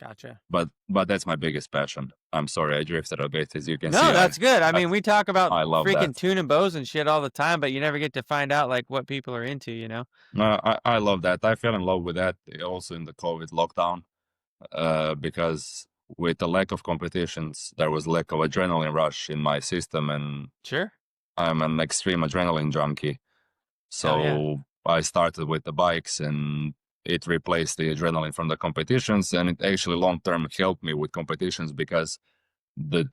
Gotcha. But that's my biggest passion. I'm sorry, I drifted a bit, as you can see. No, that's good. I mean, we talk about freaking that. tuning bows and shit all the time, but you never get to find out like what people are into, you know? I love that. I fell in love with that also in the COVID lockdown, because with the lack of competitions, there was lack of adrenaline rush in my system, and sure, I'm an extreme adrenaline junkie. So I started with the bikes, and it replaced the adrenaline from the competitions, and it actually long term helped me with competitions because the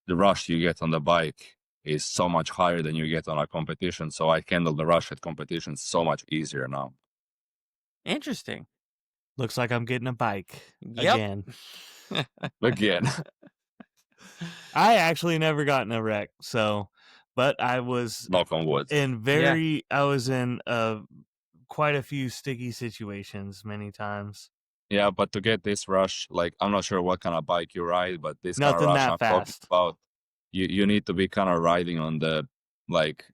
rush you get on the bike is so much higher than you get on a competition. So I handle the rush at competitions so much easier now. Interesting. Looks like I'm getting a bike Yep. again. Again. I actually never got in a wreck, but I was Knock on wood. I was in quite a few sticky situations many times. Yeah, but to get this rush, like, I'm not sure what kind of bike you ride, but this kind of Nothing rush that I'm talking fast. about, you need to be kind of riding on the like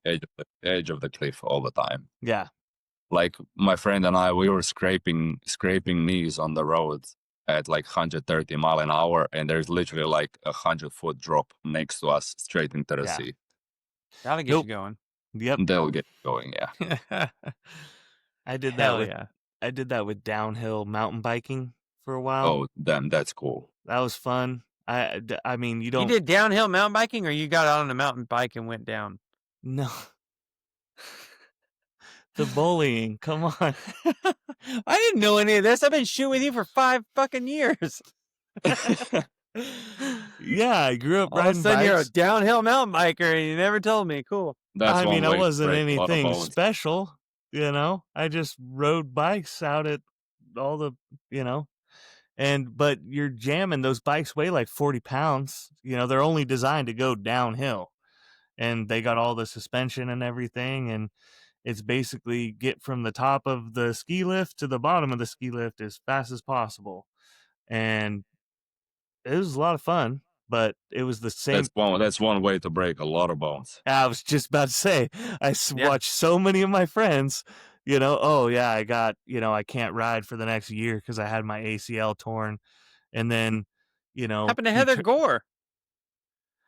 edge of the cliff all the time. Yeah. Like my friend and I, we were scraping knees on the road at like 130 mile an hour, and there's literally like 100-foot drop next to us straight into the sea. That'll get you going. Yep. They'll get going, yeah. I did Hell that yeah. I did that with downhill mountain biking for a while. Oh, damn, that's cool. That was fun. I mean, you don't. You did downhill mountain biking, or you got out on a mountain bike and went down? No. The bullying. Come on. I didn't know any of this. I've been shooting with you for 5 fucking years. Yeah, I grew up All of a riding sudden, bikes. you're a downhill mountain biker, and you never told me. Cool. I mean, I wasn't anything special, you know. I just rode bikes out at all the, you know, but you're jamming. Those bikes weigh like 40 pounds. You know, they're only designed to go downhill, and they got all the suspension and everything, and it's basically get from the top of the ski lift to the bottom of the ski lift as fast as possible, and it was a lot of fun. But it was the same. That's one way to break a lot of bones. I was just about to say, I watched so many of my friends, you know, oh yeah, I got, you know, I can't ride for the next year because I had my ACL torn. And then, you know, happened to Heather Gore.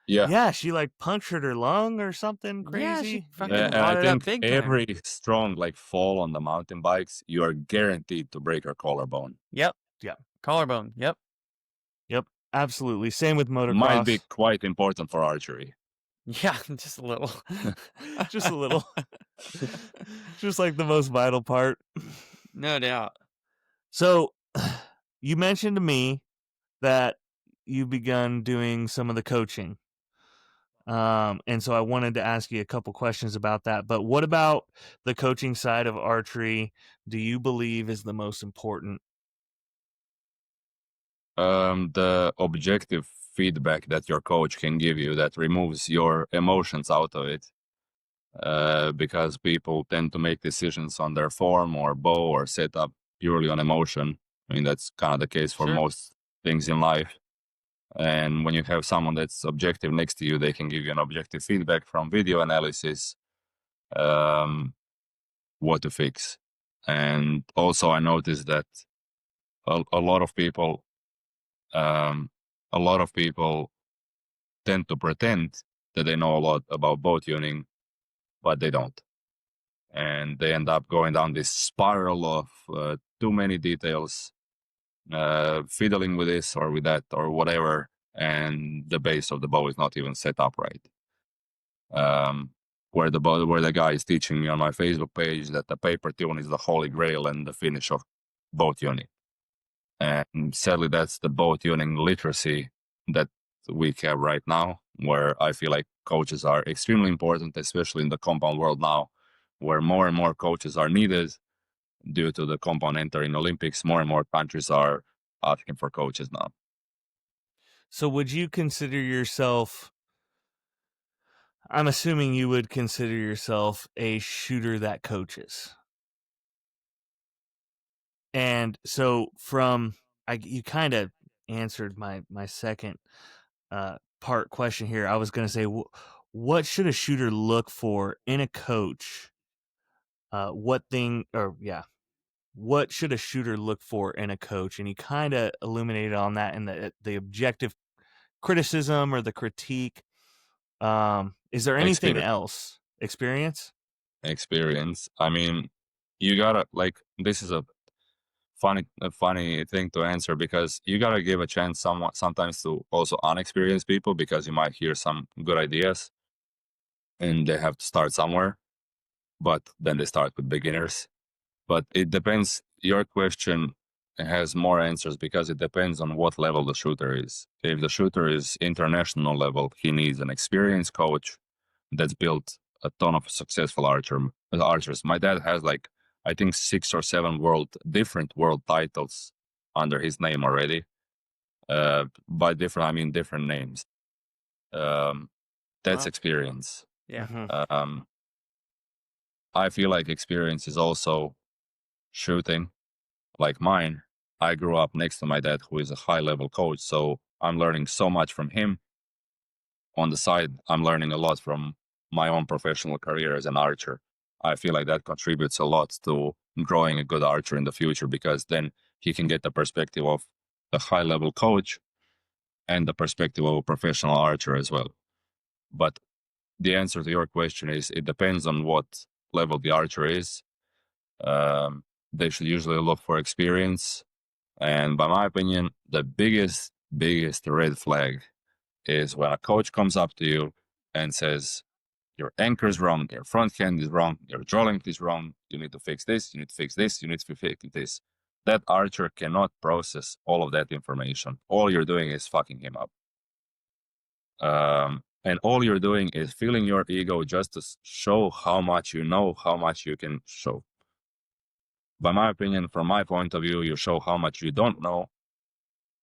Yeah, she like punctured her lung or something crazy. Yeah, she fucking I it up think big time. every strong like fall on the mountain bikes, you are guaranteed to break your collarbone. Yep. Yeah. Collarbone. Yep. Yep. Absolutely. Same with motocross. Might be quite important for archery. Yeah, just a little. Just a little. Just like the most vital part. No doubt. So you mentioned to me that you've begun doing some of the coaching. And so I wanted to ask you a couple questions about that. But what about the coaching side of archery do you believe is the most important? The objective feedback that your coach can give you that removes your emotions out of it. Because people tend to make decisions on their form or bow or setup purely on emotion. I mean, that's kind of the case for most things in life. And when you have someone that's objective next to you, they can give you an objective feedback from video analysis, what to fix. And also I noticed that a lot of people tend to pretend that they know a lot about bow tuning, but they don't. And they end up going down this spiral of too many details, fiddling with this or with that or whatever, and the base of the bow is not even set up right. Where the guy is teaching me on my Facebook page that the paper tune is the holy grail and the finish of bow tuning. And sadly, that's the bow tuning literacy that we have right now, where I feel like coaches are extremely important, especially in the compound world now, where more and more coaches are needed due to the compound entering Olympics. More and more countries are asking for coaches now. So would you consider yourself, I'm assuming you would consider yourself a shooter that coaches. And so you kind of answered my second part question here. I was going to say, what should a shooter look for in a coach? What should a shooter look for in a coach? And you kind of illuminated on that in the objective criticism or the critique. Is there anything else? Experience? I mean, you gotta, like, this is a funny thing to answer, because you gotta give a chance sometimes to also unexperienced people, because you might hear some good ideas and they have to start somewhere. but then they start with beginners. But it depends. Your question has more answers because it depends on what level the shooter is. If the shooter is international level, he needs an experienced coach that's built a ton of successful archers. My dad has like, I think 6 or 7 different world titles under his name already. By different, I mean different names. That's experience. Yeah. I feel like experience is also shooting. Like mine, I grew up next to my dad, who is a high-level coach, so I'm learning so much from him. On the side, I'm learning a lot from my own professional career as an archer. I feel like that contributes a lot to growing a good archer in the future, because then he can get the perspective of a high-level coach and the perspective of a professional archer as well. But the answer to your question is, it depends on what level the archer is. They should usually look for experience. And by my opinion, the biggest red flag is when a coach comes up to you and says, your anchor is wrong, your front hand is wrong, your draw length is wrong, you need to fix this, you need to fix this, you need to fix this. That archer cannot process all of that information. All you're doing is fucking him up. And all you're doing is filling your ego just to show how much you know, how much you can show. By my opinion, from my point of view, you show how much you don't know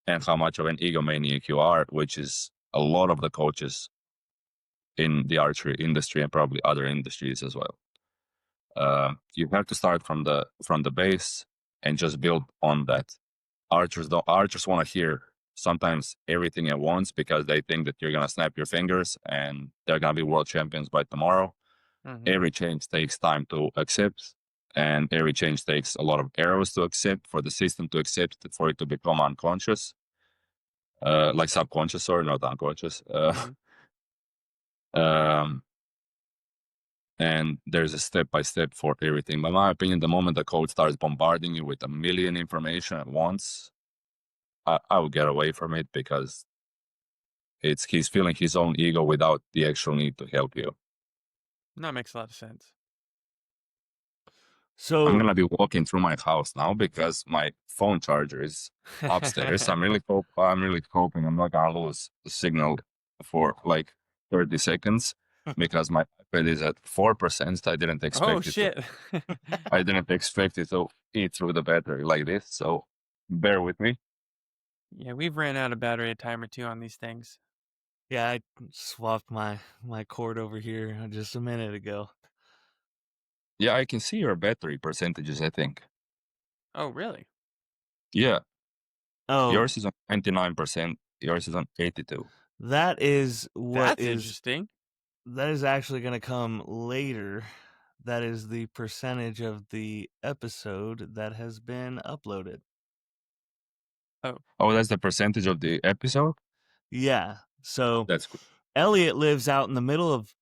and how much of an egomaniac you are, which is a lot of the coaches in the archery industry and probably other industries as well. You have to start from the base and just build on that. Archers want to hear sometimes everything at once, because they think that you're gonna snap your fingers and they're gonna be world champions by tomorrow. Every change takes time to accept, and every change takes a lot of arrows to accept, for the system to accept, for it to become unconscious, like subconscious, or not unconscious. And there's a step-by-step for everything. By my opinion, the moment the coach starts bombarding you with 1 million information at once, I would get away from it, because he's feeling his own ego without the actual need to help you. That makes a lot of sense. So I'm gonna be walking through my house now because my phone charger is upstairs. I'm really hoping I'm not gonna lose the signal for like 30 seconds, because my iPad is at 4%. I didn't expect I didn't expect it to eat through the battery like this, so bear with me. Yeah, we've ran out of battery a time or two on these things. Yeah, I swapped my cord over here just a minute ago. Yeah, I can see your battery percentages, I think. Oh, really? Yeah. Oh, yours is on 29%. Yours is on 82. That is That's interesting. That is actually going to come later. That is the percentage of the episode that has been uploaded. Oh, that's the percentage of the episode? Yeah. So that's cool. Elliot lives out in the middle of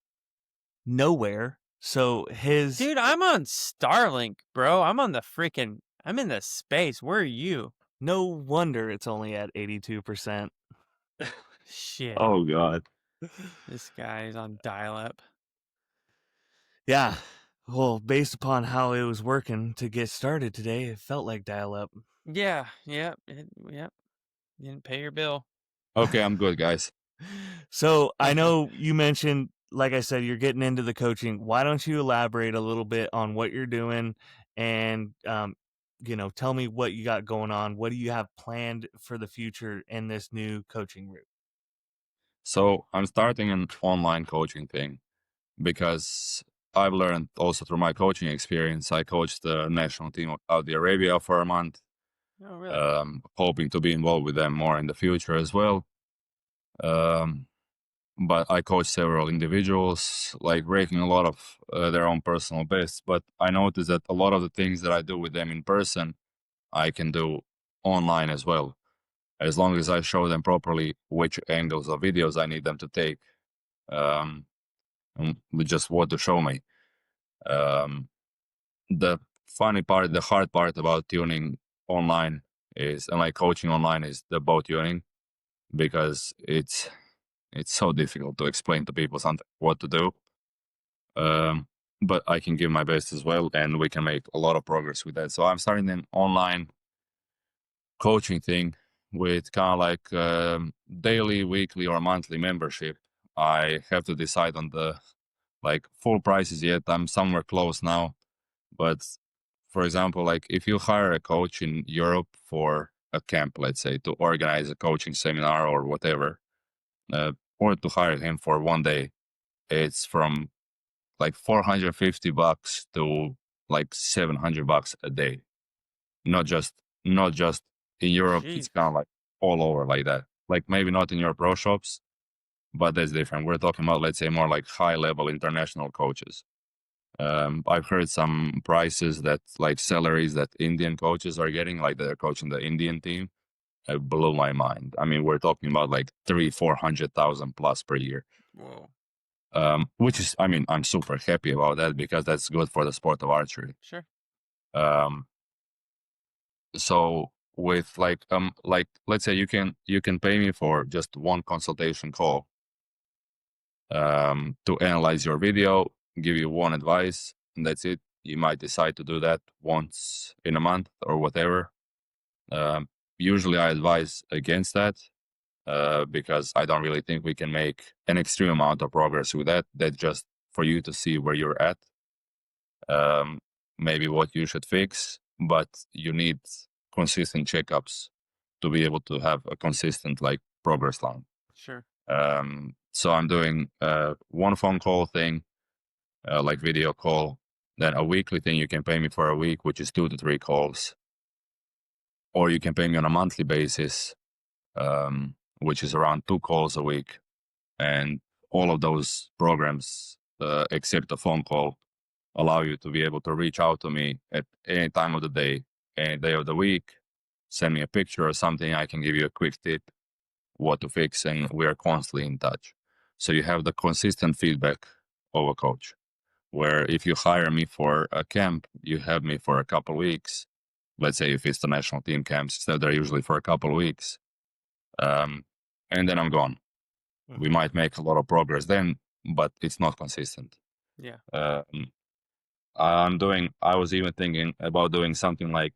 nowhere. So Dude, I'm on Starlink, bro. I'm in the space. Where are you? No wonder it's only at 82%. Shit. Oh, God. This guy is on dial-up. Yeah. Well, based upon how it was working to get started today, it felt like dial-up. Yeah. Yep. You didn't pay your bill. Okay, I'm good, guys. So I know you mentioned, like I said, you're getting into the coaching. Why don't you elaborate a little bit on what you're doing and, tell me what you got going on. What do you have planned for the future in this new coaching route? So I'm starting an online coaching thing because I've learned also through my coaching experience. I coached the national team of Saudi Arabia for a month. Oh, really? Hoping to be involved with them more in the future as well. But I coach several individuals, like breaking a lot of their own personal bests. But I noticed that a lot of the things that I do with them in person, I can do online as well, as long as I show them properly which angles of videos I need them to take, and just what to show me. The funny part, the hard part about tuning online is, and like coaching online, is the bow tuning, because it's so difficult to explain to people something what to do. but I can give my best as well, and we can make a lot of progress with that. So I'm starting an online coaching thing with kind of like daily, weekly, or monthly membership. I have to decide on the full prices yet. I'm somewhere close now, but for example, like if you hire a coach in Europe for a camp, let's say, to organize a coaching seminar or whatever, or to hire him for one day, it's from like $450 to like $700 a day. Not just in Europe. Jeez. It's kind of like all over like that. Like maybe not in your pro shops, but that's different. We're talking about, let's say, more like high level international coaches. I've heard some prices that like salaries that Indian coaches are getting, like they're coaching the Indian team. It blew my mind. I mean, we're talking about like 300,000-400,000 plus per year. Whoa. Which is, I mean, I'm super happy about that because that's good for the sport of archery. Sure. So with like let's say you can pay me for just one consultation call, to analyze your video, give you one advice, and that's it. You might decide to do that once in a month or whatever. Usually I advise against that, because I don't really think we can make an extreme amount of progress with that. That's just for you to see where you're at, maybe what you should fix, but you need consistent checkups to be able to have a consistent like progress line. Sure. So I'm doing one phone call thing, like video call, then a weekly thing. You can pay me for a week, which is 2 to 3 calls, or you can pay me on a monthly basis, which is around 2 calls a week. And all of those programs, except the phone call, allow you to be able to reach out to me at any time of the day, any day of the week, send me a picture or something. I can give you a quick tip what to fix, and we are constantly in touch. So you have the consistent feedback of a coach, where if you hire me for a camp, you have me for a couple of weeks. Let's say if it's the national team camps, so they're usually for a couple of weeks. And then I'm gone. Mm-hmm. We might make a lot of progress then, but it's not consistent. Yeah. I was even thinking about doing something like,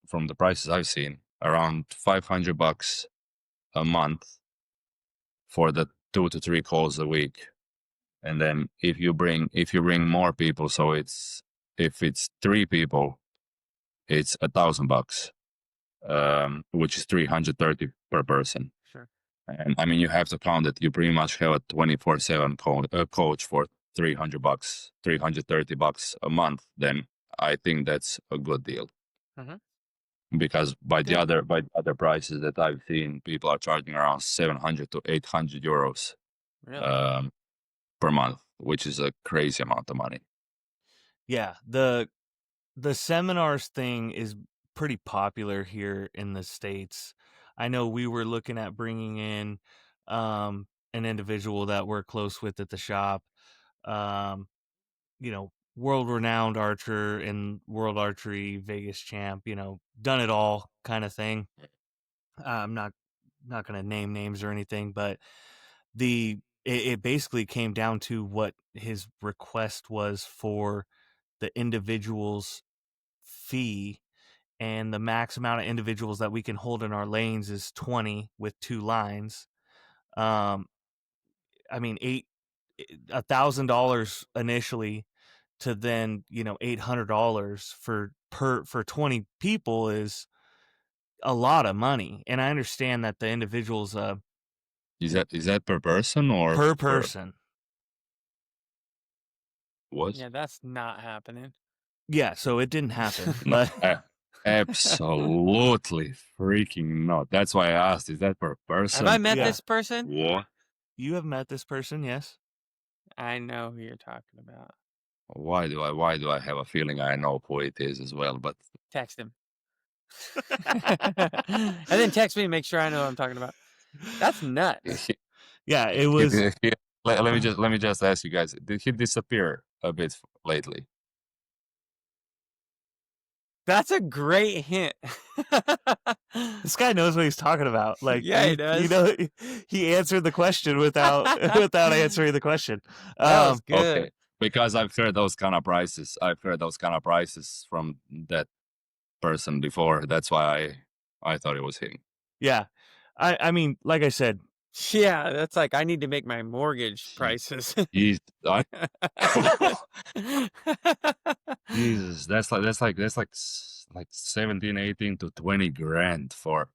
from the prices I've seen, around $500 a month for the 2 to 3 calls a week. And then if you bring more people, so if it's 3 people, it's $1,000, which is $330 per person. Sure. And I mean, you have to count that you pretty much have a 24/7 coach for $300, $330 a month. Then I think that's a good deal. Mm-hmm. Because by the other prices that I've seen, people are charging around 700 to 800 euros, really? Per month, which is a crazy amount of money. Yeah, the seminars thing is pretty popular here in the States. I know we were looking at bringing in an individual that we're close with at the shop, world-renowned archer and World Archery Vegas champ, done it all kind of thing. I'm not going to name names or anything, but it basically came down to what his request was for the individual's fee, and the max amount of individuals that we can hold in our lanes is 20 with 2 lines. I mean, $1,000 initially to then, $800 for 20 people is a lot of money. And I understand that the individuals, is that per person or per person? What? Yeah, that's not happening. Yeah, so it didn't happen. But absolutely freaking not. That's why I asked, is that per person? Have I met this person? What? You have met this person, yes. I know who you're talking about. Why do I have a feeling I know who it is as well? But text him. And then text me and make sure I know what I'm talking about. That's nuts. Yeah, it was. Let me just ask you guys, did he disappear a bit lately? That's a great hint. This guy knows what he's talking about. Like, yeah, he does. He answered the question without answering the question. That was good. Okay. because I've heard those kind of prices. I've heard those kind of prices from that person before. That's why I thought it was him. Yeah. I mean, like I said, Yeah, that's like I need to make my mortgage prices. Jesus, Jesus, that's like 17, 18 to 20 grand for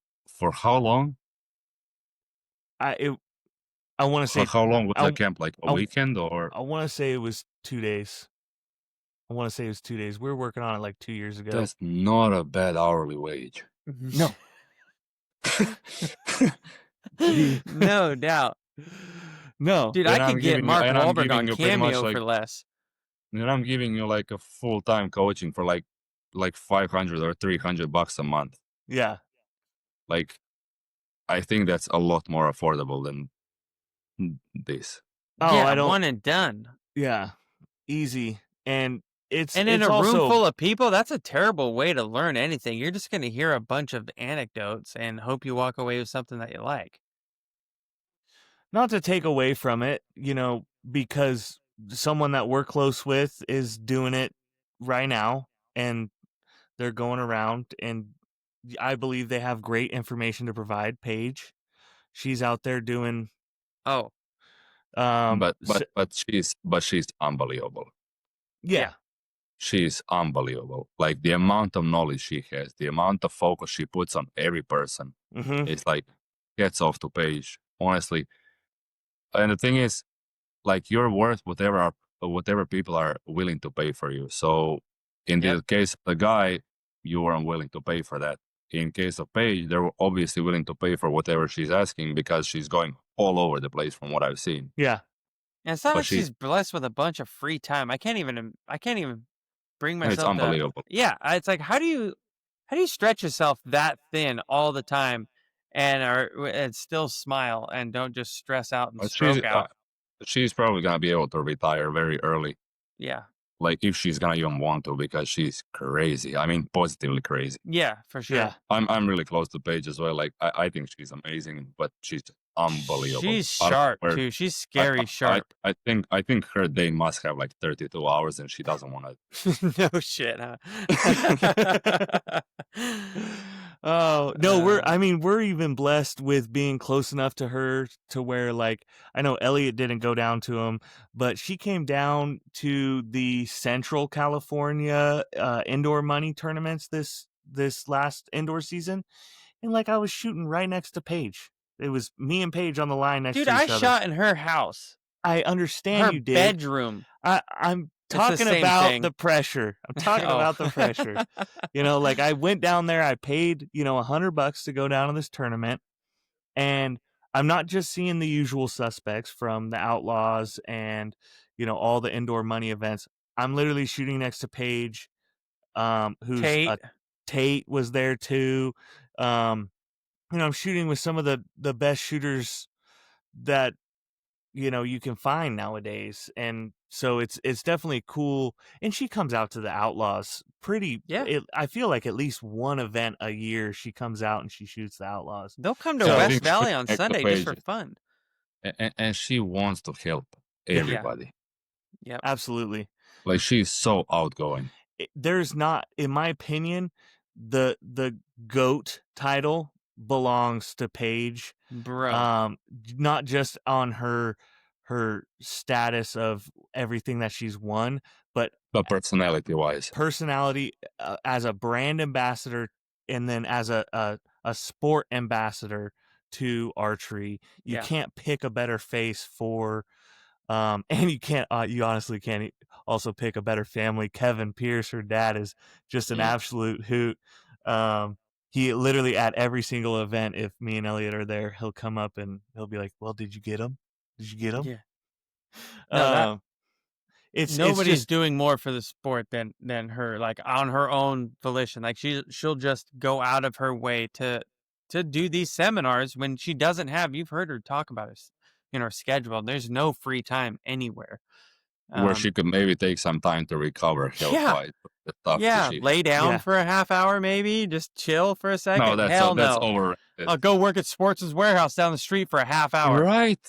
how long? I want to say How long was that camp? Like a I- weekend or? I want to say it was 2 days. I want to say it was 2 days. We were working on it like 2 years ago. That's not a bad hourly wage. No. No doubt. No. Dude, I could get Mark Wahlberg on Cameo for less. And I'm giving you like a full-time coaching for like 500 or $300 a month. Yeah. Like, I think that's a lot more affordable than this. Oh, yeah, I don't. One and done. Yeah. Easy. And it's in it's a also, room full of people, that's a terrible way to learn anything. You're just going to hear a bunch of anecdotes and hope you walk away with something that you like. Not to take away from it, because someone that we're close with is doing it right now and they're going around, and I believe they have great information to provide. Paige, she's out there doing. Oh, but she's unbelievable. Yeah. She's unbelievable. Like the amount of knowledge she has, the amount of focus she puts on every person, it's like gets off to Paige, honestly. And the thing is, like, you're worth whatever people are willing to pay for you. So in the case of the guy, you weren't willing to pay for that. In case of Paige, they're obviously willing to pay for whatever she's asking because she's going all over the place from what I've seen. Yeah. And it's not like she's blessed with a bunch of free time. I can't even bring myself. It's unbelievable. It's like, how do you stretch yourself that thin all the time and still smile and don't just stress out and stroke out? She's probably gonna be able to retire very early. Yeah. Like if she's gonna even want to, because she's crazy. I mean, positively crazy. Yeah, for sure. Yeah. I'm really close to Paige as well. Like I think she's amazing, but she's unbelievable. She's sharp too. She's scary sharp. I think her day must have like 32 hours, and she doesn't want to. No shit, huh? Oh no, we're even blessed with being close enough to her to where, like, I know Elliot didn't go down to him, but she came down to the Central California indoor money tournaments this last indoor season, and like I was shooting right next to Paige. It was me and Paige on the line next to each other. Dude, I shot in her house. I understand her you did. Bedroom. I'm talking about the pressure. I'm talking about the pressure. Like I went down there, I paid, $100 to go down to this tournament, and I'm not just seeing the usual suspects from the Outlaws and, all the indoor money events. I'm literally shooting next to Paige, who's Tate was there too. I'm shooting with some of the best shooters that, you can find nowadays. And so it's definitely cool. And she comes out to the Outlaws I feel like at least one event a year she comes out and she shoots the Outlaws. They'll come to West Valley on Sunday just for fun. And she wants to help everybody. Yeah. Absolutely. Like, she's so outgoing. There's not, in my opinion, the GOAT title belongs to Paige, bro. Not just on her status of everything that she's won, but personality wise, as a brand ambassador, and then as a sport ambassador to archery. You can't pick a better face for, and you honestly can't also pick a better family. Kevin Pierce, her dad, is just an absolute hoot. He literally, at every single event, if me and Elliot are there, he'll come up and he'll be like, "Well, did you get him? Did you get him?" Yeah. Nobody's doing more for the sport than her, like on her own volition. Like she'll just go out of her way to do these seminars when she doesn't have. You've heard her talk about it, her schedule. There's no free time anywhere. Where she could maybe take some time to recover health-wise. Lay down for a half hour, maybe just chill for a second. No, that's over. I'll go work at Sports' Warehouse down the street for a half hour. Right.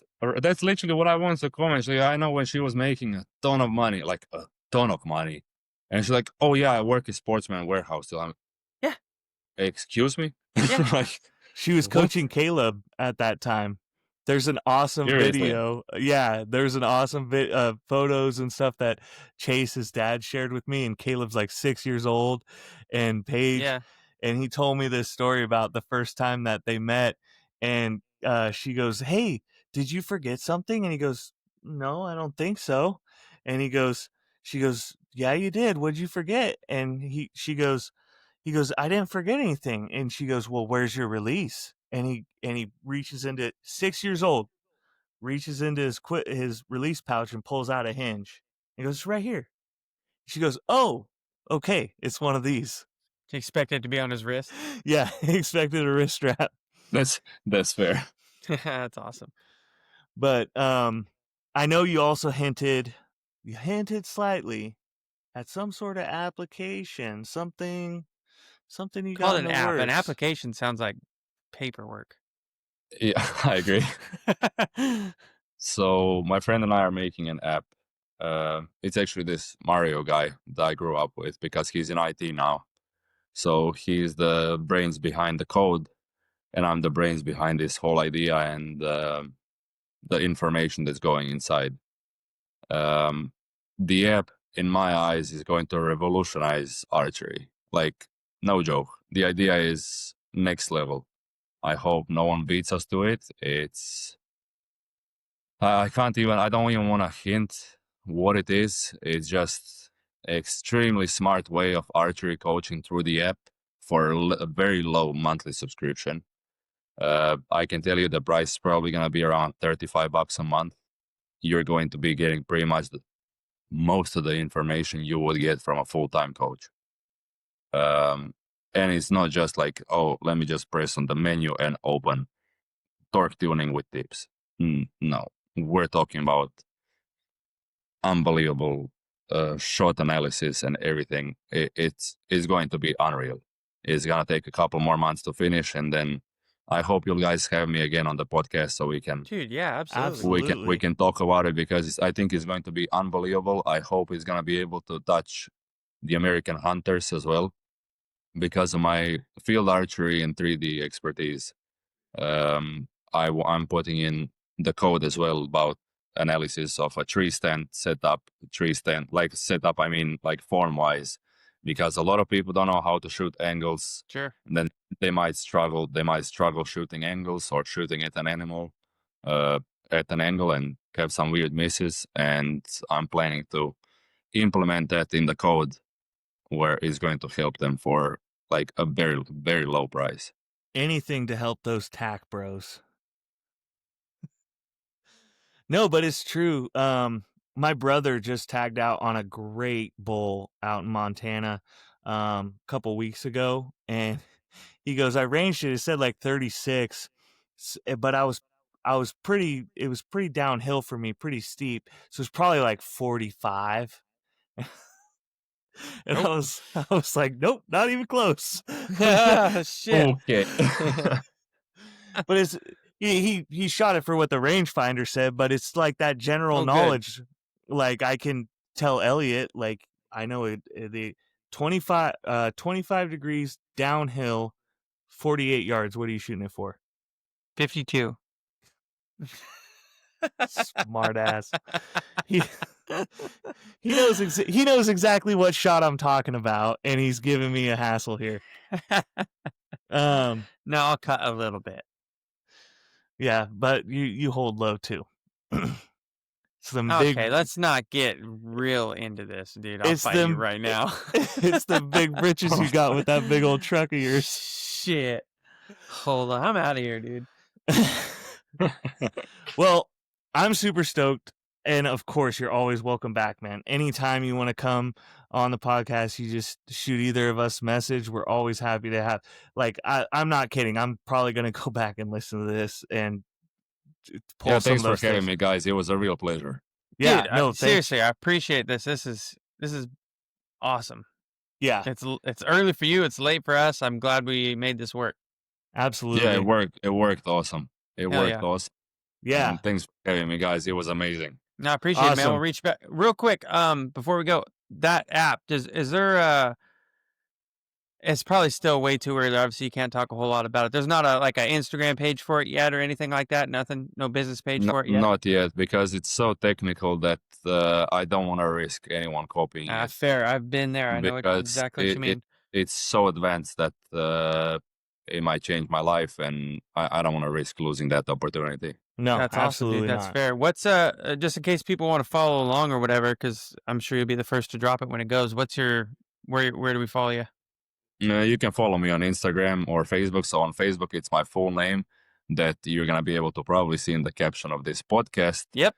That's literally what I wanted to comment. So, I know when she was making a ton of money, like a ton of money. And she's like, oh, yeah, I work at Sportsman Warehouse still. I'm, yeah. Excuse me? Yeah. Like, she was what? coaching Caleb at that time. There's an awesome Seriously? video. Yeah, there's an awesome photos and stuff that Chase, his dad, shared with me. And Caleb's like 6 years old. And Paige, Yeah. and he told me this story about the first time that they met. And she goes, hey, did you forget something? And he goes, no, I don't think so. And she goes, yeah, you did. What'd you forget? And he goes, I didn't forget anything. And she goes, well, where's your release? And he reaches into 6 years old, reaches into his release pouch and pulls out a hinge. He goes, it's right here. She goes, oh, okay, it's one of these. He expected it to be on his wrist. Yeah, he expected a wrist strap. That's fair. That's awesome. But I know you also hinted slightly at some sort of application, something you got in the app. works. An application sounds like paperwork. Yeah, I agree. So my friend and I are making an app. It's actually this Mario guy that I grew up with because he's in IT now. So he's the brains behind the code, and I'm the brains behind this whole idea and the information that's going inside. The app, in my eyes, is going to revolutionize archery. Like, no joke. The idea is next level. I hope no one beats us to it. I don't even want to hint what it is. It's just extremely smart way of archery coaching through the app for a very low monthly subscription. I can tell you the price is probably going to be around $35 a month. You're going to be getting pretty much most of the information you would get from a full-time coach. And it's not just like, oh, let me just press on the menu and open torque tuning with tips. No, we're talking about unbelievable shot analysis and everything. It's going to be unreal. It's going to take a couple more months to finish, and then I hope you guys have me again on the podcast so we can, dude. Yeah, absolutely. We can talk about it because I think it's going to be unbelievable. I hope it's going to be able to touch the American hunters as well because of my field archery and 3D expertise. I'm putting in the code as well about analysis of a tree stand setup. Like setup, I mean like form wise, because a lot of people don't know how to shoot angles. Sure. And then they might struggle shooting angles or shooting at an animal at an angle and have some weird misses. And I'm planning to implement that in the code where it's going to help them for like a very, very low price. Anything to help those tack bros. No, but it's true. My brother just tagged out on a great bull out in Montana a couple weeks ago, and he goes, I ranged it. It said like 36, but it was pretty downhill for me, pretty steep. So it's probably like 45. And Nope. I was like, nope, not even close. Shit. Okay. But it's he shot it for what the rangefinder said, but it's like that general knowledge. Good. Like I can tell Elliot, like I know the 25 degrees downhill, 48 yards. What are you shooting it for? 52. Smart ass. He knows exactly what shot I'm talking about, and he's giving me a hassle here. No, I'll cut a little bit. Yeah, but you hold low too. Okay, let's not get real into this, dude. I'll fight you right now. It's the big britches you got with that big old truck of yours. Shit. Hold on, I'm out of here, dude. Well, I'm super stoked. And of course, you're always welcome back, man. Anytime you want to come on the podcast, you just shoot either of us a message. We're always happy to have. Like, I'm not kidding. I'm probably going to go back and listen to this and pull some thanks of those for having me, guys. It was a real pleasure. Yeah, dude, seriously, I appreciate this. This is awesome. Yeah, it's early for you. It's late for us. I'm glad we made this work. Absolutely. Yeah, it worked. It worked awesome. It worked awesome. Yeah. And thanks for having me, guys. It was amazing. No, I appreciate it, man. We'll reach back real quick. Before we go, that app, is there it's probably still way too early. Obviously, you can't talk a whole lot about it. There's not an Instagram page for it yet or anything like that? Nothing? No business page for it yet? Not yet, because it's so technical that I don't want to risk anyone copying it. Fair. I've been there. I know exactly what you mean. It's so advanced that it might change my life, and I don't want to risk losing that opportunity. No, that's absolutely awesome, dude. That's not. fair. What's just in case people want to follow along or whatever, because I'm sure you'll be the first to drop it when it goes. What's your where do we follow you? You can follow me on Instagram or Facebook. So on Facebook, it's my full name that you're gonna be able to probably see in the caption of this podcast. Yep.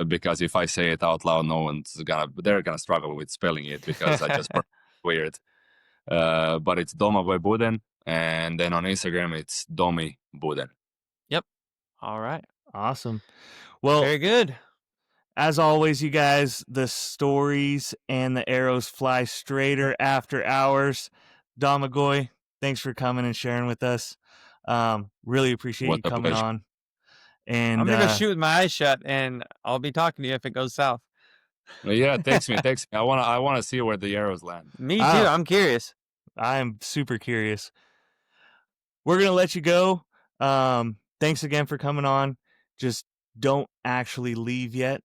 Because if I say it out loud, they're gonna struggle with spelling it because I just weird. But it's Domagoj Buden, and then on Instagram it's Domi Buden. Yep. All right. Awesome. Well, very good. As always, you guys, the stories and the arrows fly straighter after hours. Domagoj, thanks for coming and sharing with us. Really appreciate you coming on. And I'm gonna go shoot with my eyes shut, and I'll be talking to you if it goes south. Yeah, text me. I wanna see where the arrows land. Me too. I'm curious. I'm super curious. We're gonna let you go. Thanks again for coming on. Just don't actually leave yet.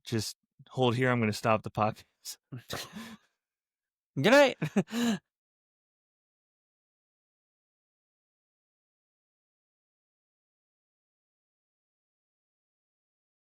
Just hold here. I'm gonna stop the podcast. Good night.